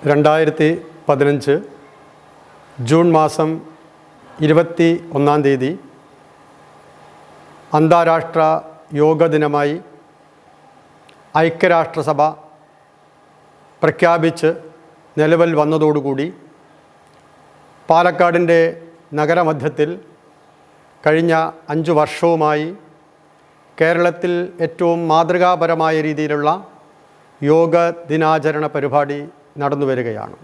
2015 June മാസം 21-ാം തീയതി അന്താരാഷ്ട്ര യോഗ ദിനമായി ഐക്യരാഷ്ട്രസഭ പ്രഖ്യാപിച്ച് നിലവിൽ വന്നതോടുകൂടി പാലക്കാടിൻ്റെ നഗരമധ്യത്തിൽ കഴിഞ്ഞ 5 വർഷവുമായി കേരളത്തിൽ ഏറ്റവും മാതൃകാപരമായ രീതിയിലുള്ള യോഗ ദിനാചരണ പരിപാടി നടന്നു വരികയാണ്.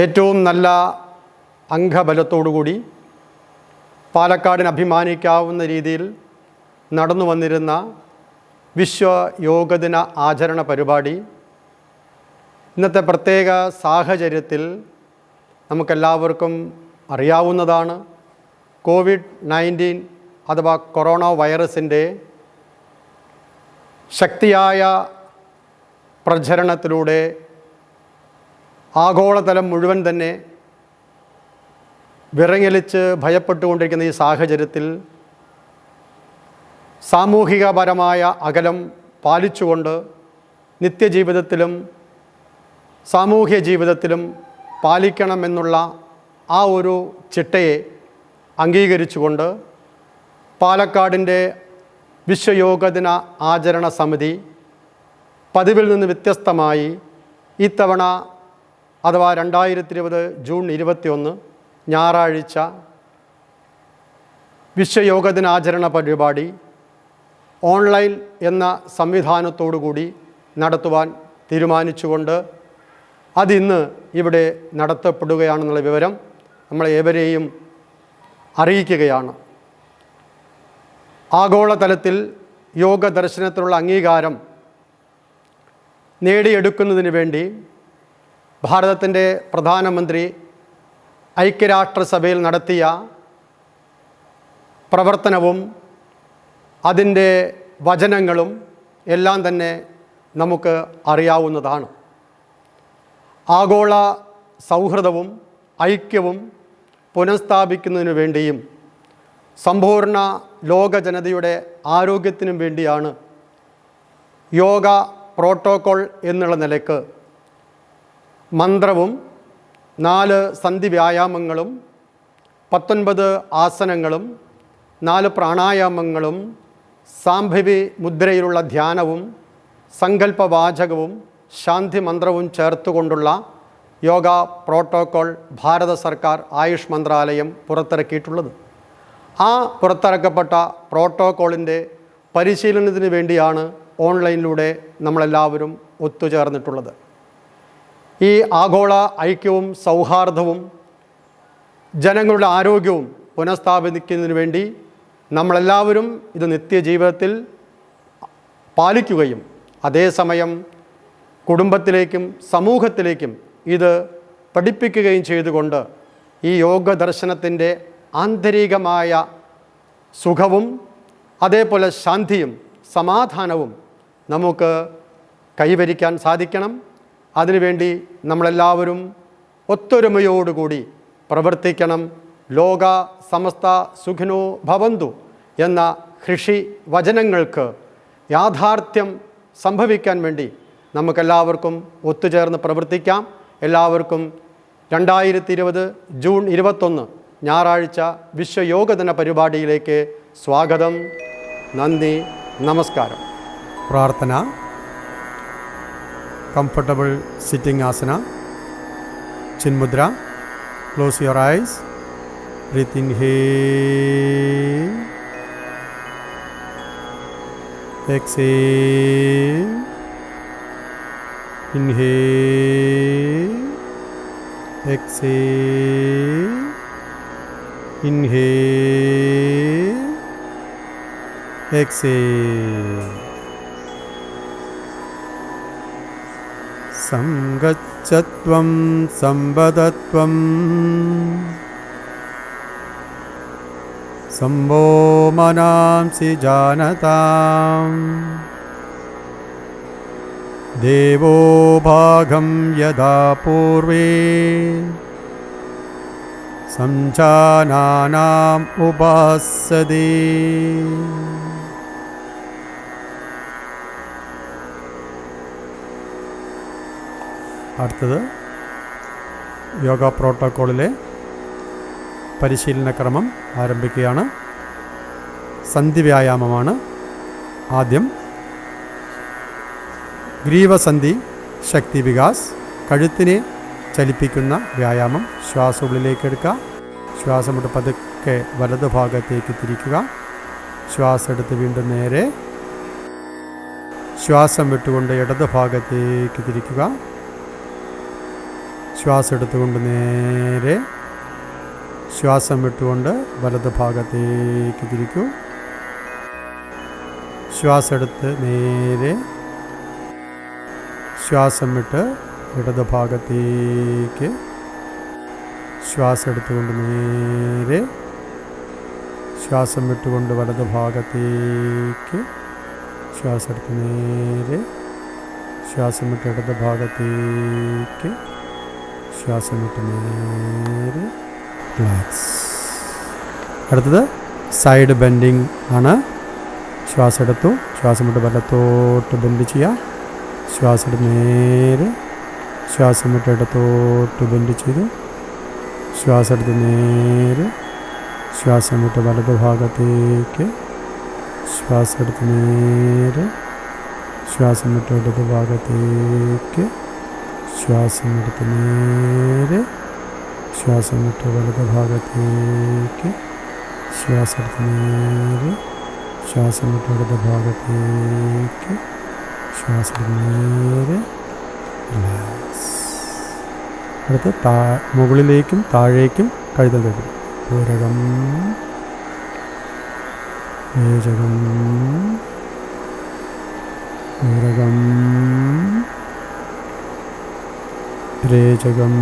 ഏറ്റവും നല്ല അംഗബലത്തോടുകൂടി പാലക്കാടിന് അഭിമാനിക്കാവുന്ന രീതിയിൽ നടന്നു വന്നിരുന്ന വിശ്വ യോഗദിന ആചരണ പരിപാടി ഇന്നത്തെ പ്രത്യേക സാഹചര്യത്തിൽ നമുക്കെല്ലാവർക്കും അറിയാവുന്നതാണ്. COVID-19 അഥവാ കൊറോണ വൈറസിൻ്റെ ശക്തിയായ പ്രചരണത്തിലൂടെ ആഗോളതലം മുഴുവൻ തന്നെ വിറങ്ങലിച്ച് ഭയപ്പെട്ടുകൊണ്ടിരിക്കുന്ന ഈ സാഹചര്യത്തിൽ സാമൂഹികപരമായ അകലം പാലിച്ചുകൊണ്ട് നിത്യജീവിതത്തിലും സാമൂഹ്യ ജീവിതത്തിലും പാലിക്കണമെന്നുള്ള ആ ഒരു ചിട്ടയെ അംഗീകരിച്ചുകൊണ്ട് പാലക്കാടിൻ്റെ വിശ്വയോഗദിന ആചരണ സമിതി പതിവിൽ നിന്ന് വ്യത്യസ്തമായി ഇത്തവണ അഥവാ 2020 ജൂൺ 21 ഞായറാഴ്ച വിശ്വയോഗദിനാചരണ പരിപാടി ഓൺലൈൻ എന്ന സംവിധാനത്തോടുകൂടി നടത്തുവാൻ തീരുമാനിച്ചുകൊണ്ട് അതിന്ന് ഇവിടെ നടത്തപ്പെടുകയാണെന്നുള്ള വിവരം നമ്മളെ ഏവരെയും അറിയിക്കുകയാണ്. ആഗോളതലത്തിൽ യോഗ ദർശനത്തിനുള്ള അംഗീകാരം നേടിയെടുക്കുന്നതിന് വേണ്ടി ഭാരതത്തിൻ്റെ പ്രധാനമന്ത്രി ഐക്യരാഷ്ട്രസഭയിൽ നടത്തിയ പ്രവർത്തനവും അതിൻ്റെ വചനങ്ങളും എല്ലാം തന്നെ നമുക്ക് അറിയാവുന്നതാണ്. ആഗോള സൗഹൃദവും ഐക്യവും പുനഃസ്ഥാപിക്കുന്നതിനു വേണ്ടിയും സമ്പൂർണ്ണ ലോക ജനതയുടെ ആരോഗ്യത്തിനും വേണ്ടിയാണ് യോഗ പ്രോട്ടോക്കോൾ എന്നുള്ള നിലയ്ക്ക് മന്ത്രവും 4 സന്ധി വ്യായാമങ്ങളും 19 ആസനങ്ങളും 4 പ്രാണായാമങ്ങളും സാംഭവി മുദ്രയിലുള്ള ധ്യാനവും സങ്കല്പവാചകവും ശാന്തി മന്ത്രവും ചേർത്തുകൊണ്ടുള്ള യോഗ പ്രോട്ടോക്കോൾ ഭാരത സർക്കാർ ആയുഷ് മന്ത്രാലയം പുറത്തിറക്കിയിട്ടുള്ളത്. ആ പുറത്തിറക്കപ്പെട്ട പ്രോട്ടോക്കോളിൻ്റെ പരിശീലനത്തിന് വേണ്ടിയാണ് ഓൺലൈനിലൂടെ നമ്മളെല്ലാവരും ഒത്തുചേർന്നിട്ടുള്ളത്. ഈ ആഗോള ഐക്യവും സൗഹാർദ്ദവും ജനങ്ങളുടെ ആരോഗ്യവും പുനഃസ്ഥാപിക്കുന്നതിന് വേണ്ടി നമ്മളെല്ലാവരും ഇത് നിത്യജീവിതത്തിൽ പാലിക്കുകയും അതേസമയം കുടുംബത്തിലേക്കും സമൂഹത്തിലേക്കും ഇത് പഠിപ്പിക്കുകയും ചെയ്തുകൊണ്ട് ഈ യോഗ ദർശനത്തിൻ്റെ ആന്തരികമായ സുഖവും അതേപോലെ ശാന്തിയും സമാധാനവും നമുക്ക് കൈവരിക്കാൻ സാധിക്കണം. അതിനുവേണ്ടി നമ്മളെല്ലാവരും ഒത്തൊരുമയോടുകൂടി പ്രവർത്തിക്കണം. ലോക സമസ്ത സുഖിനോ ഭവന്തു എന്ന ഋഷി വചനങ്ങൾക്ക് യാഥാർത്ഥ്യം സംഭവിക്കാൻ വേണ്ടി നമുക്കെല്ലാവർക്കും ഒത്തുചേർന്ന് പ്രവർത്തിക്കാം. എല്ലാവർക്കും 2020 ജൂൺ 21 ഞായറാഴ്ച വിശ്വയോഗദിന പരിപാടിയിലേക്ക് സ്വാഗതം. നന്ദി, നമസ്കാരം. പ്രാർത്ഥന. Comfortable sitting asana, chinmudra. Close your eyes. Breathe inhale, exhale. Inhale, exhale, inhale, exhale. Samgachatvam sambadatvam sambho manamsi janatam देवो भागं यदा पूर्वे संजानानाम् उपासते അടുത്തത് യോഗ പ്രോട്ടോക്കോളിലെ പരിശീലനക്രമം ആരംഭിക്കുകയാണ്. സന്ധി വ്യായാമമാണ്. ആദ്യം ഗ്രീവസന്ധി ശക്തി വികാസ്, കഴുത്തിനെ ചലിപ്പിക്കുന്ന വ്യായാമം. ശ്വാസം ഉള്ളിലേക്ക് എടുക്കുക, ശ്വാസം വിട്ട് പതുക്കെ വലതു ഭാഗത്തേക്ക് തിരിക്കുക. ശ്വാസം എടുത്ത് വീണ്ടും നേരെ, ശ്വാസം വിട്ടുകൊണ്ട് ഇടത് ഭാഗത്തേക്ക് തിരിക്കുക. ശ്വാസം എടുത്തുകൊണ്ട് നേരെ, ശ്വാസം വിട്ടുകൊണ്ട് വലത് ഭാഗത്തേക്ക് തിരിക്കൂ. ശ്വാസം എടുത്ത് നേരെ, ശ്വാസം വിട്ട് ഇടത് ഭാഗത്തേക്ക്, ശ്വാസം എടുത്തുകൊണ്ട് നേരെ, ശ്വാസം വിട്ടുകൊണ്ട് വലത് ഭാഗത്തേക്ക്, ശ്വാസം എടുത്ത് നേരെ, ശ്വാസം വിട്ട് ഇടത് ഭാഗത്തേക്ക്, ശ്വാസം വിട്ട് നേരെ, റിലാക്സ്. അടുത്തത് സൈഡ് ബെൻഡിങ് ആണ്. ശ്വാസം എടുത്തു, ശ്വാസം വിട്ട് വലത്തോട്ട് ബെൻഡ് ചെയ്യുക. ശ്വാസം എടുത്ത് നേരെ, ശ്വാസം വിട്ട് ഇടത്തോട്ട് ബെൻഡ് ചെയ്തു. ശ്വാസം എടുത്ത് നേരെ, ശ്വാസം വിട്ട് വലത് ഭാഗത്തേക്ക്, ശ്വാസം എടുത്ത് നേരെ, ശ്വാസം വിട്ട് ഇടത് ഭാഗത്തേക്ക്, ശ്വാസം എടുത്ത് നേരെ, ശ്വാസം വിട്ട് വലത് ഭാഗത്തേക്ക്, ശ്വാസം എടുത്ത് നേരെ, ശ്വാസം വിട്ട് ഇടത് ഭാഗത്തേക്ക്, ശ്വാസം നേരെ, റിലാക്സ്. അടുത്ത് മുകളിലേക്കും താഴേക്കും കഴുതൽ തരും. പൂരകം, രേചകം, പൂരകം, രേചകം,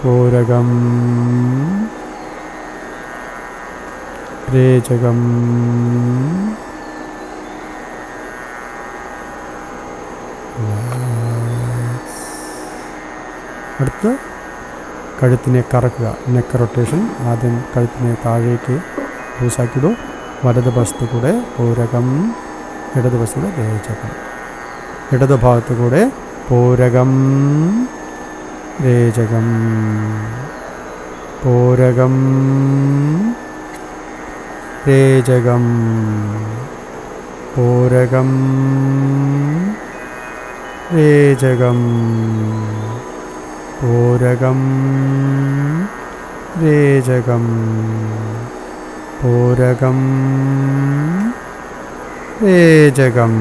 പൂരകം, രേചകം, അടുത്ത് കഴുത്തിനെ കറക്കുക, നെക്ക് റൊട്ടേഷൻ. ആദ്യം കഴുത്തിനെ താഴേക്ക് ലൂസാക്കിയിടൂ. വലത് വശത്തു കൂടെ പൂരകം, ഇടത് വശത്തു കൂടെ രേചകം. ഇടത് ഭാഗത്തു കൂടെ പൂരകം, രേചകം, പൂരകം, രേചകം, പൂരകം, രേചകം, പൂരകം, രേചകം, പൂരകം, രേചകം.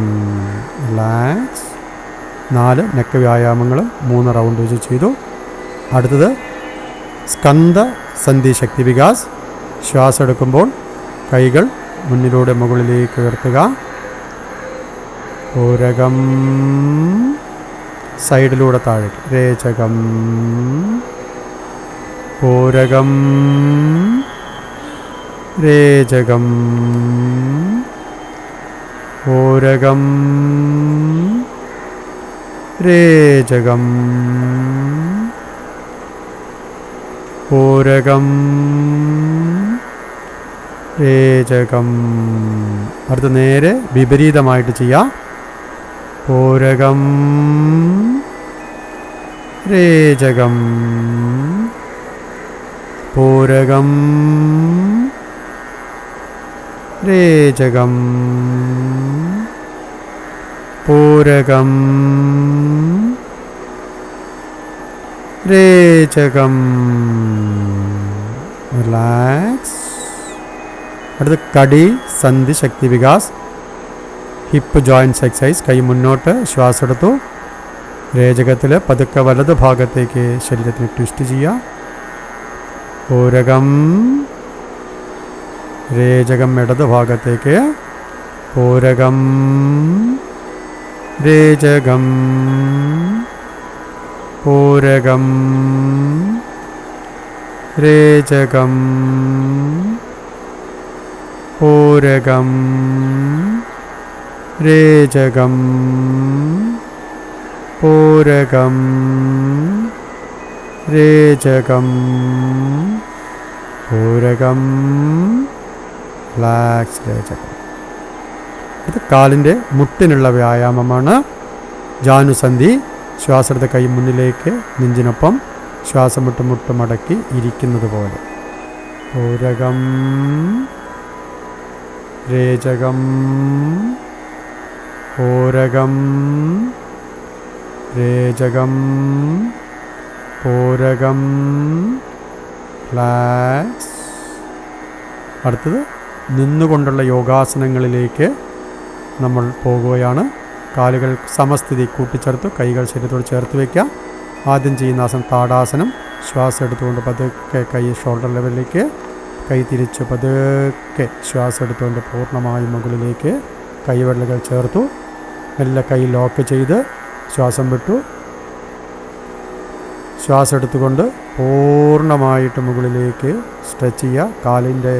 റിലാക്സ്. 4 നെക്ക് വ്യായാമങ്ങളും 3 റൗണ്ട് വെച്ച് ചെയ്തു. അടുത്തത് സ്കന്ധ സന്ധി ശക്തി വികാസ്. ശ്വാസം എടുക്കുമ്പോൾ കൈകൾ മുന്നിലൂടെ മുകളിലേക്ക് ഉയർത്തുക. പൂരകം, സൈഡിലൂടെ താഴേക്ക്, രേചകം, പൂരകം, രേചകം, പൂരകം, രേചകം, പൂരകം, രേചകം. അടുത്ത് നേരെ വിപരീതമായിട്ട് ചെയ്യാം. പൂരകം, രേചകം, പൂരകം, രേചകം, പൂരകം, രേചകം. റിലാക്സ്. അടുത്ത് കടി സന്ധി ശക്തി വികാസ്. Hip joints exercise. കൈ മുന്നോട്ട്, ശ്വാസം എടുത്തു. രേചകത്തിൽ പതുക്കെ വലത് ഭാഗത്തേക്ക് ശരീരത്തിന് ട്വിസ്റ്റ് ചെയ്യുക. പൂരകം, രേചകം, ഇടത് ഭാഗത്തേക്ക്. പൂരകം, രേചകം, പൂരകം, രേചകം, പൂരകം, രേചകം, പൂരകം, രേചകം, പൂരകം, റിലാക്സ്, രേചകം. ഇത് കാലിൻ്റെ മുട്ടിനുള്ള വ്യായാമമാണ്. ജാനുസന്ധി. ശ്വാസം എടുത്ത് കൈ മുന്നിലേക്ക് നെഞ്ചിനൊപ്പം. ശ്വാസം വിട്ട് മുട്ട് മടക്കി ഇരിക്കുന്നത് പോലെ. പൂരകം രേചകം പൂരകം രേചകം പൂരകം. റിലാക്സ്. അടുത്തത് നിന്നുകൊണ്ടുള്ള യോഗാസനങ്ങളിലേക്ക് നമ്മൾ പോകുകയാണ്. കാലുകൾ സമസ്ഥിതി കൂട്ടിച്ചേർത്ത് കൈകൾ ശരീരത്തോട് ചേർത്ത് വയ്ക്കുക. ആദ്യം ചെയ്യുന്ന ആസനം താടാസനം. ശ്വാസം എടുത്തുകൊണ്ട് പതുക്കെ കൈ ഷോൾഡർ ലെവലിലേക്ക്, കൈ തിരിച്ച് പതുക്കെ ശ്വാസം എടുത്തുകൊണ്ട് പൂർണ്ണമായും മുകളിലേക്ക് കൈവിരലുകൾ ചേർത്തു. മെല്ലെ കൈ ലോക്ക് ചെയ്ത് ശ്വാസം വിട്ടു. ശ്വാസം എടുത്തുകൊണ്ട് പൂർണ്ണമായിട്ട് മുകളിലേക്ക് സ്ട്രെച്ച് ചെയ്യുക. കാലിൻ്റെ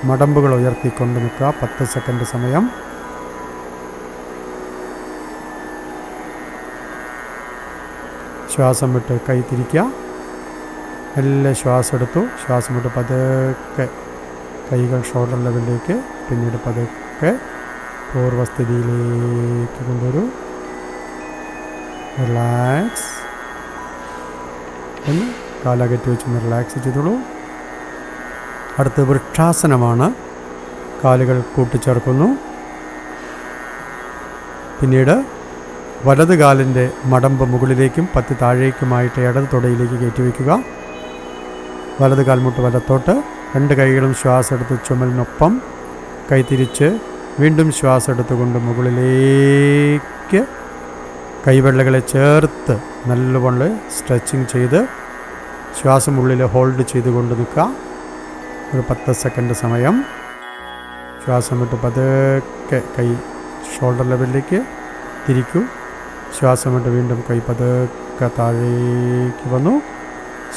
മടമ്പുകൾ ഉയർത്തിക്കൊണ്ട് നിൽക്കുക. 10 സെക്കൻഡ് സമയം. ശ്വാസം വിട്ട് കൈ തിരിക്കുക. മെല്ലെ ശ്വാസം എടുത്തു. ശ്വാസം വിട്ട് പതുക്കെ കൈകൾ ഷോൾഡർ ലെവലിലേക്ക്, പിന്നീട് പതുക്കെ പൂർവ്വസ്ഥിതിയിലേക്ക് കൊണ്ടുവരൂ. റിലാക്സ്. ഒന്ന് കാലകറ്റി വെച്ചൊന്ന് റിലാക്സ് ചെയ്തോളൂ. അടുത്ത് വൃക്ഷാസനമാണ്. കാലുകൾ കൂട്ടിച്ചേർക്കുന്നു. പിന്നീട് വലത് കാലിൻ്റെ മടമ്പ് മുകളിലേക്കും പത്തി താഴേക്കുമായിട്ട് ഇടത് തുടയിലേക്ക് കയറ്റി വയ്ക്കുക. വലത് കാൽമുട്ട് വലത്തോട്ട്. 2 കൈകളും ശ്വാസം എടുത്ത് ചുമലിനൊപ്പം കൈ തിരിച്ച് വീണ്ടും ശ്വാസം എടുത്തുകൊണ്ട് മുകളിലേക്ക് കൈവെള്ളകളെ ചേർത്ത് നല്ലവണ്ണം സ്ട്രെച്ചിങ് ചെയ്ത് ശ്വാസം ഉള്ളിൽ ഹോൾഡ് ചെയ്തുകൊണ്ട് നിൽക്കുക. ഒരു 10 സെക്കൻഡ് സമയം. ശ്വാസം വിട്ട് പതുക്കെ കൈ ഷോൾഡർ ലെവലിലേക്ക് തിരിക്കൂ. ശ്വാസം വിട്ട് വീണ്ടും കൈ പതുക്കെ താഴേക്ക് വന്നു.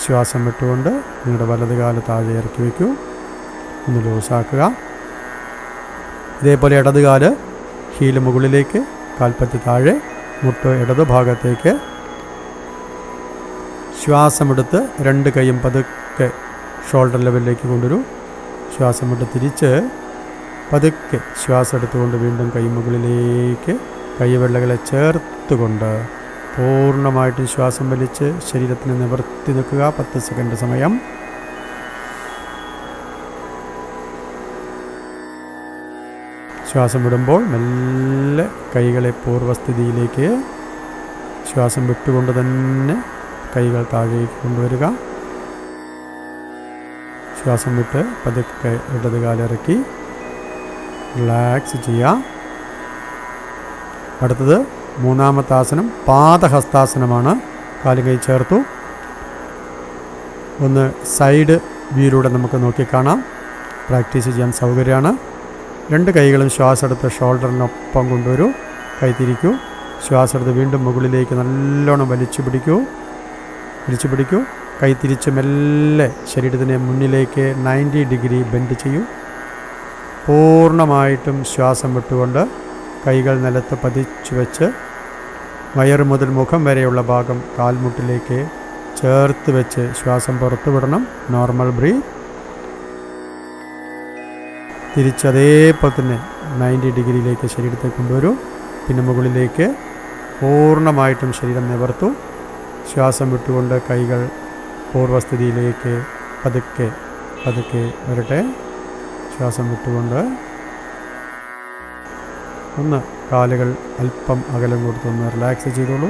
ശ്വാസം വിട്ടുകൊണ്ട് നിങ്ങളുടെ വലത് കാല് താഴെ ഇറക്കി വയ്ക്കൂ. ഒന്ന് ലൂസാക്കുക. ഇതേപോലെ ഇടത് കാല് ഹീല് മുകളിലേക്ക്, കാൽപ്പത്തി താഴെ, മുട്ട് ഇടത് ഭാഗത്തേക്ക്. ശ്വാസമെടുത്ത് 2 കൈയും പതുക്കെ ഷോൾഡർ ലെവലിലേക്ക് കൊണ്ടുവരൂ. ശ്വാസം വിട്ട് തിരിച്ച് പതുക്കെ ശ്വാസം എടുത്തുകൊണ്ട് വീണ്ടും കൈ മുകളിലേക്ക് കൈവെള്ളകളെ ചേർത്തുകൊണ്ട് പൂർണ്ണമായിട്ടും ശ്വാസം വലിച്ച് ശരീരത്തിന് നിവർത്തി നിൽക്കുക. 10 സെക്കൻഡ് സമയം. ശ്വാസം വിടുമ്പോൾ മെല്ലെ കൈകളെ പൂർവ്വസ്ഥിതിയിലേക്ക് ശ്വാസം വിട്ടുകൊണ്ട് തന്നെ കൈകൾ താഴേക്ക് കൊണ്ടുവരിക. ശ്വാസം വിട്ട് പതുക്കെ ഇടത് കാലിറക്കി റിലാക്സ് ചെയ്യുക. അടുത്തത് 3ാമത്തെ ആസനം പാദഹസ്താസനമാണ്. കാലുകൈ ചേർത്തു. ഒന്ന് സൈഡ് വ്യൂയിലൂടെ നമുക്ക് നോക്കിക്കാണാം. പ്രാക്ടീസ് ചെയ്യാൻ സൗകര്യമാണ്. 2 കൈകളും ശ്വാസം എടുത്ത് ഷോൾഡറിനൊപ്പം കൊണ്ടുവരൂ. കൈ തിരിക്കൂ. ശ്വാസം എടുത്ത് വീണ്ടും മുകളിലേക്ക് നല്ലോണം വലിച്ചു പിടിക്കൂ. കൈ തിരിച്ച് മെല്ലെ ശരീരത്തിനെ മുന്നിലേക്ക് 90 ഡിഗ്രി ബെൻഡ് ചെയ്യൂ. പൂർണ്ണമായിട്ടും ശ്വാസം വിട്ടുകൊണ്ട് കൈകൾ നിലത്ത് പതിച്ചു വെച്ച് വയറ് മുതൽ മുഖം വരെയുള്ള ഭാഗം കാൽമുട്ടിലേക്ക് ചേർത്ത് വെച്ച് ശ്വാസം പുറത്തു വിടണം. Normal breath. തിരിച്ചതേപോലെ തന്നെ 90 ഡിഗ്രിയിലേക്ക് ശരീരത്തെ കൊണ്ടുവരൂ. പിന്നെ മുകളിലേക്ക് പൂർണ്ണമായിട്ടും ശരീരം നിവർത്തൂ. ശ്വാസം വിട്ടുകൊണ്ട് കൈകൾ പൂർവ്വസ്ഥിതിയിലേക്ക് പതുക്കെ വരട്ടെ. ശ്വാസം വിട്ടുകൊണ്ട് ഒന്ന് കാലുകൾ അല്പം അകലം കൊടുത്തൊന്ന് റിലാക്സ് ചെയ്തോളൂ.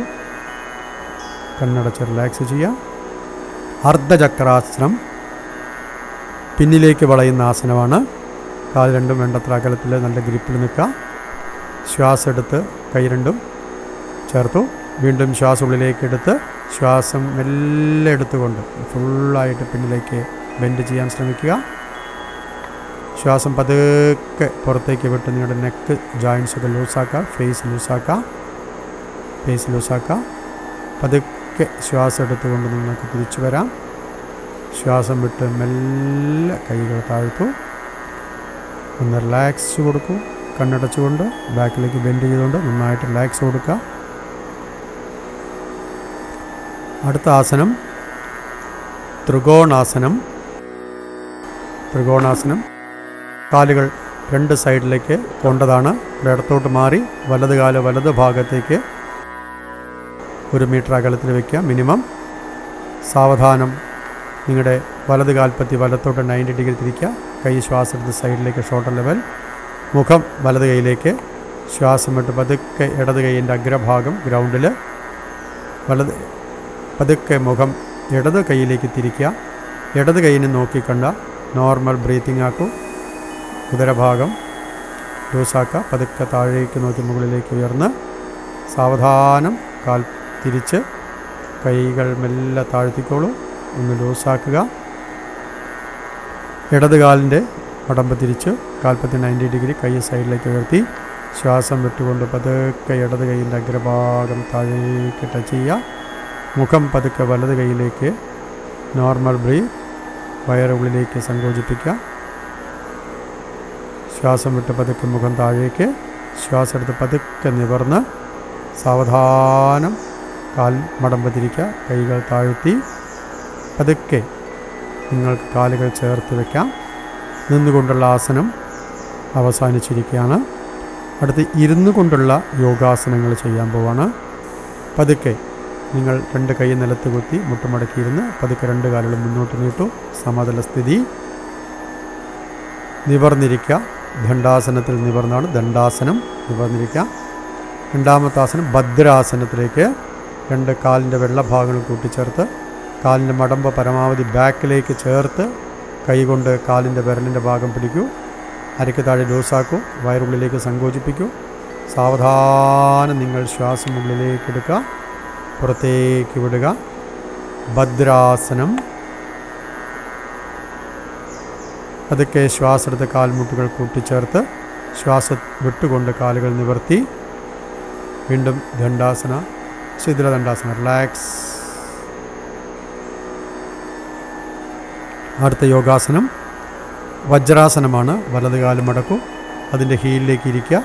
കണ്ണടച്ച് റിലാക്സ് ചെയ്യാം. അർദ്ധചക്രാസനം പിന്നിലേക്ക് വളയുന്ന ആസനമാണ്. കാൽ രണ്ടും വേണ്ടത്ര അകലത്തിൽ നല്ല ഗ്രിപ്പിൽ നിൽക്കുക. ശ്വാസം എടുത്ത് കൈ രണ്ടും ചേർത്തു. വീണ്ടും ശ്വാസം ഉള്ളിലേക്ക് എടുത്ത് ശ്വാസം മെല്ലെ എടുത്തുകൊണ്ട് ഫുള്ളായിട്ട് പിന്നിലേക്ക് ബെൻഡ് ചെയ്യാൻ ശ്രമിക്കുക. ശ്വാസം പതുക്കെ പുറത്തേക്ക് വിട്ട് നിങ്ങളുടെ നെക്ക് ജോയിൻസൊക്കെ ലൂസാക്കുക. ഫേസ് ലൂസാക്കുക. പതുക്കെ ശ്വാസം എടുത്തുകൊണ്ട് നിങ്ങൾക്ക് തിരിച്ചു വരാം. ശ്വാസം വിട്ട് മെല്ലെ കൈകൾ താഴ്ത്തു. ഒന്ന് റിലാക്സ് കൊടുക്കൂ. കണ്ണടച്ചുകൊണ്ട് ബാക്കിലേക്ക് ബെൻഡ് ചെയ്തുകൊണ്ട് നന്നായിട്ട് റിലാക്സ് കൊടുക്കുക. അടുത്ത ആസനം ത്രികോണാസനം. കാലുകൾ 2 സൈഡിലേക്ക് കൊണ്ടതാണ്. ഇടത്തോട്ട് മാറി വലത് കാല് വലത് ഭാഗത്തേക്ക് 1 മീറ്റർ അകലത്തിൽ വയ്ക്കുക മിനിമം. സാവധാനം നിങ്ങളുടെ വലത് കാൽപ്പത്തി വലത്തോട്ട് 90 ഡിഗ്രി തിരിക്കുക. കൈ ശ്വാസം എടുത്ത് സൈഡിലേക്ക് ഷോൾഡർ ലെവൽ, മുഖം വലത് കൈയിലേക്ക്, ശ്വാസം വിട്ട് പതുക്കെ ഇടത് കൈയിൻ്റെ അഗ്രഭാഗം ഗ്രൗണ്ടിൽ, പതുക്കെ മുഖം ഇടത് കൈയിലേക്ക് തിരിക്കുക. ഇടത് കൈയിനെ നോക്കിക്കണ്ട നോർമൽ ബ്രീത്തിങ് ആക്കൂ. ഉദരഭാഗം ലൂസാക്കുക. പതുക്കെ താഴേക്ക് നോക്കി മുകളിലേക്ക് ഉയർന്ന് സാവധാനം കാൽ തിരിച്ച് കൈകൾ മെല്ലെ താഴ്ത്തിക്കോളൂ. ഒന്ന് ലൂസാക്കുക. ഇടത് കാലിൻ്റെ മടമ്പ് തിരിച്ച് കാൽപ്പത്തി 90 ഡിഗ്രി കൈ സൈഡിലേക്ക് ഉയർത്തി ശ്വാസം വിട്ടുകൊണ്ട് പതുക്കെ ഇടത് കൈയിൻ്റെ അഗ്രഭാഗം താഴേക്ക് ടച്ച് ചെയ്യുക. മുഖം പതുക്കെ വലത് കൈയിലേക്ക് നോർമൽ ബ്രീത്ത്, വയറുള്ളിലേക്ക് സങ്കോചിപ്പിക്കുക. ശ്വാസം വിട്ട് പതുക്കെ മുഖം താഴേക്ക്, ശ്വാസം എടുത്ത് പതുക്കെ നിവർന്ന് സാവധാനം കാൽ മടമ്പ് തിരിക്കുക. കൈകൾ താഴ്ത്തി പതുക്കെ നിങ്ങൾക്ക് കാലുകൾ ചേർത്ത് വയ്ക്കാം. നിന്നുകൊണ്ടുള്ള ആസനം അവസാനിച്ചിരിക്കുകയാണ്. അടുത്ത് ഇരുന്നു കൊണ്ടുള്ള യോഗാസനങ്ങൾ ചെയ്യാൻ പോവാണ്. പതുക്കെ നിങ്ങൾ 2 കൈ നിലത്ത് കുത്തി മുട്ടുമടക്കിയിരുന്ന് പതുക്കെ 2 കാലുകളും മുന്നോട്ട് നീട്ടു. സമതല സ്ഥിതി. നിവർന്നിരിക്കുക. ദണ്ഡാസനത്തിൽ നിവർന്നാണ് ദണ്ഡാസനം. നിവർന്നിരിക്കുക. രണ്ടാമത്തെ ആസനം ഭദ്രാസനത്തിലേക്ക് 2 കാലിൻ്റെ വെള്ളഭാഗങ്ങൾ കൂട്ടിച്ചേർത്ത് കാലിൻ്റെ മടമ്പ് പരമാവധി ബാക്കിലേക്ക് ചേർത്ത് കൈകൊണ്ട് കാലിൻ്റെ വിരലിൻ്റെ ഭാഗം പിടിക്കൂ. അരയ്ക്ക് താഴെ ലൂസാക്കൂ. വയറുള്ളിലേക്ക് സങ്കോചിപ്പിക്കൂ. സാവധാനം നിങ്ങൾ ശ്വാസം ഉള്ളിലേക്ക് എടുക്കുക, പുറത്തേക്ക് വിടുക. ഭദ്രാസനം. അതൊക്കെ ശ്വാസം എടുത്ത് കാൽമുട്ടുകൾ കൂട്ടിച്ചേർത്ത് ശ്വാസം വിട്ടുകൊണ്ട് കാലുകൾ നിവർത്തി വീണ്ടും ദണ്ഡാസന, ശിഥിലദണ്ഡാസന. റിലാക്സ്. അടുത്ത യോഗാസനം വജ്രാസനമാണ്. വലത് കാല് മടക്കൂ, അതിൻ്റെ ഹീലിലേക്ക് ഇരിക്കുക.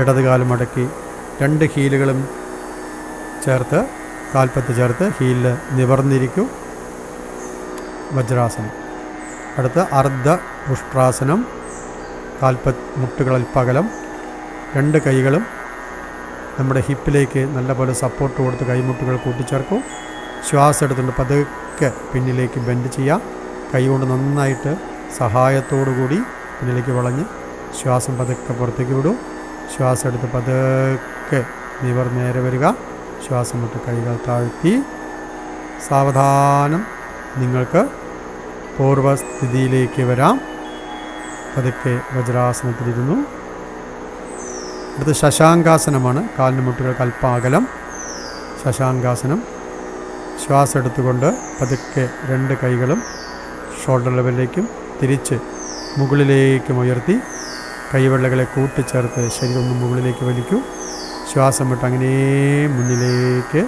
ഇടത് കാല് മടക്കി 2 ഹീലുകളും ചേർത്ത് കാൽപ്പത്ത് ചേർത്ത് ഹീലിൽ നിവർന്നിരിക്കൂ. വജ്രാസനം. അടുത്ത അർദ്ധ ഉഷ്ട്രാസനം. മുട്ടുകളിൽ പകലം 2 കൈകളും നമ്മുടെ ഹിപ്പിലേക്ക് നല്ലപോലെ സപ്പോർട്ട് കൊടുത്ത് കൈമുട്ടുകൾ കൂട്ടിച്ചേർക്കും. ശ്വാസം എടുത്തുകൊണ്ട് പതുക്കെ പിന്നിലേക്ക് ബെൻഡ് ചെയ്യുക. കൈ കൊണ്ട് നന്നായിട്ട് സഹായത്തോടുകൂടി പിന്നിലേക്ക് വളഞ്ഞ് ശ്വാസം പതുക്കെ പുറത്തേക്ക് വിടൂ. ശ്വാസം എടുത്ത് പതുക്കെ നേരെ വരിക. ശ്വാസം വിട്ട് കൈകൾ താഴ്ത്തി സാവധാനം നിങ്ങൾക്ക് പൂർവ്വസ്ഥിതിയിലേക്ക് വരാം. പതുക്കെ വജ്രാസനത്തിലിരുന്നു. അടുത്ത് ശശാങ്കാസനമാണ്. കാലിന് മുട്ടുകൾക്ക് അല്പം അകലം. ശശാങ്കാസനം. ശ്വാസം എടുത്തുകൊണ്ട് പതുക്കെ 2 കൈകളും ഷോൾഡർ ലെവലിലേക്കും തിരിച്ച് മുകളിലേക്കും ഉയർത്തി കൈവെള്ളകളെ കൂട്ടിച്ചേർത്ത് ശരീരം ഒന്ന് മുകളിലേക്ക് വലിക്കൂ. ശ്വാസം വിട്ട് അങ്ങനെ മുന്നിലേക്ക്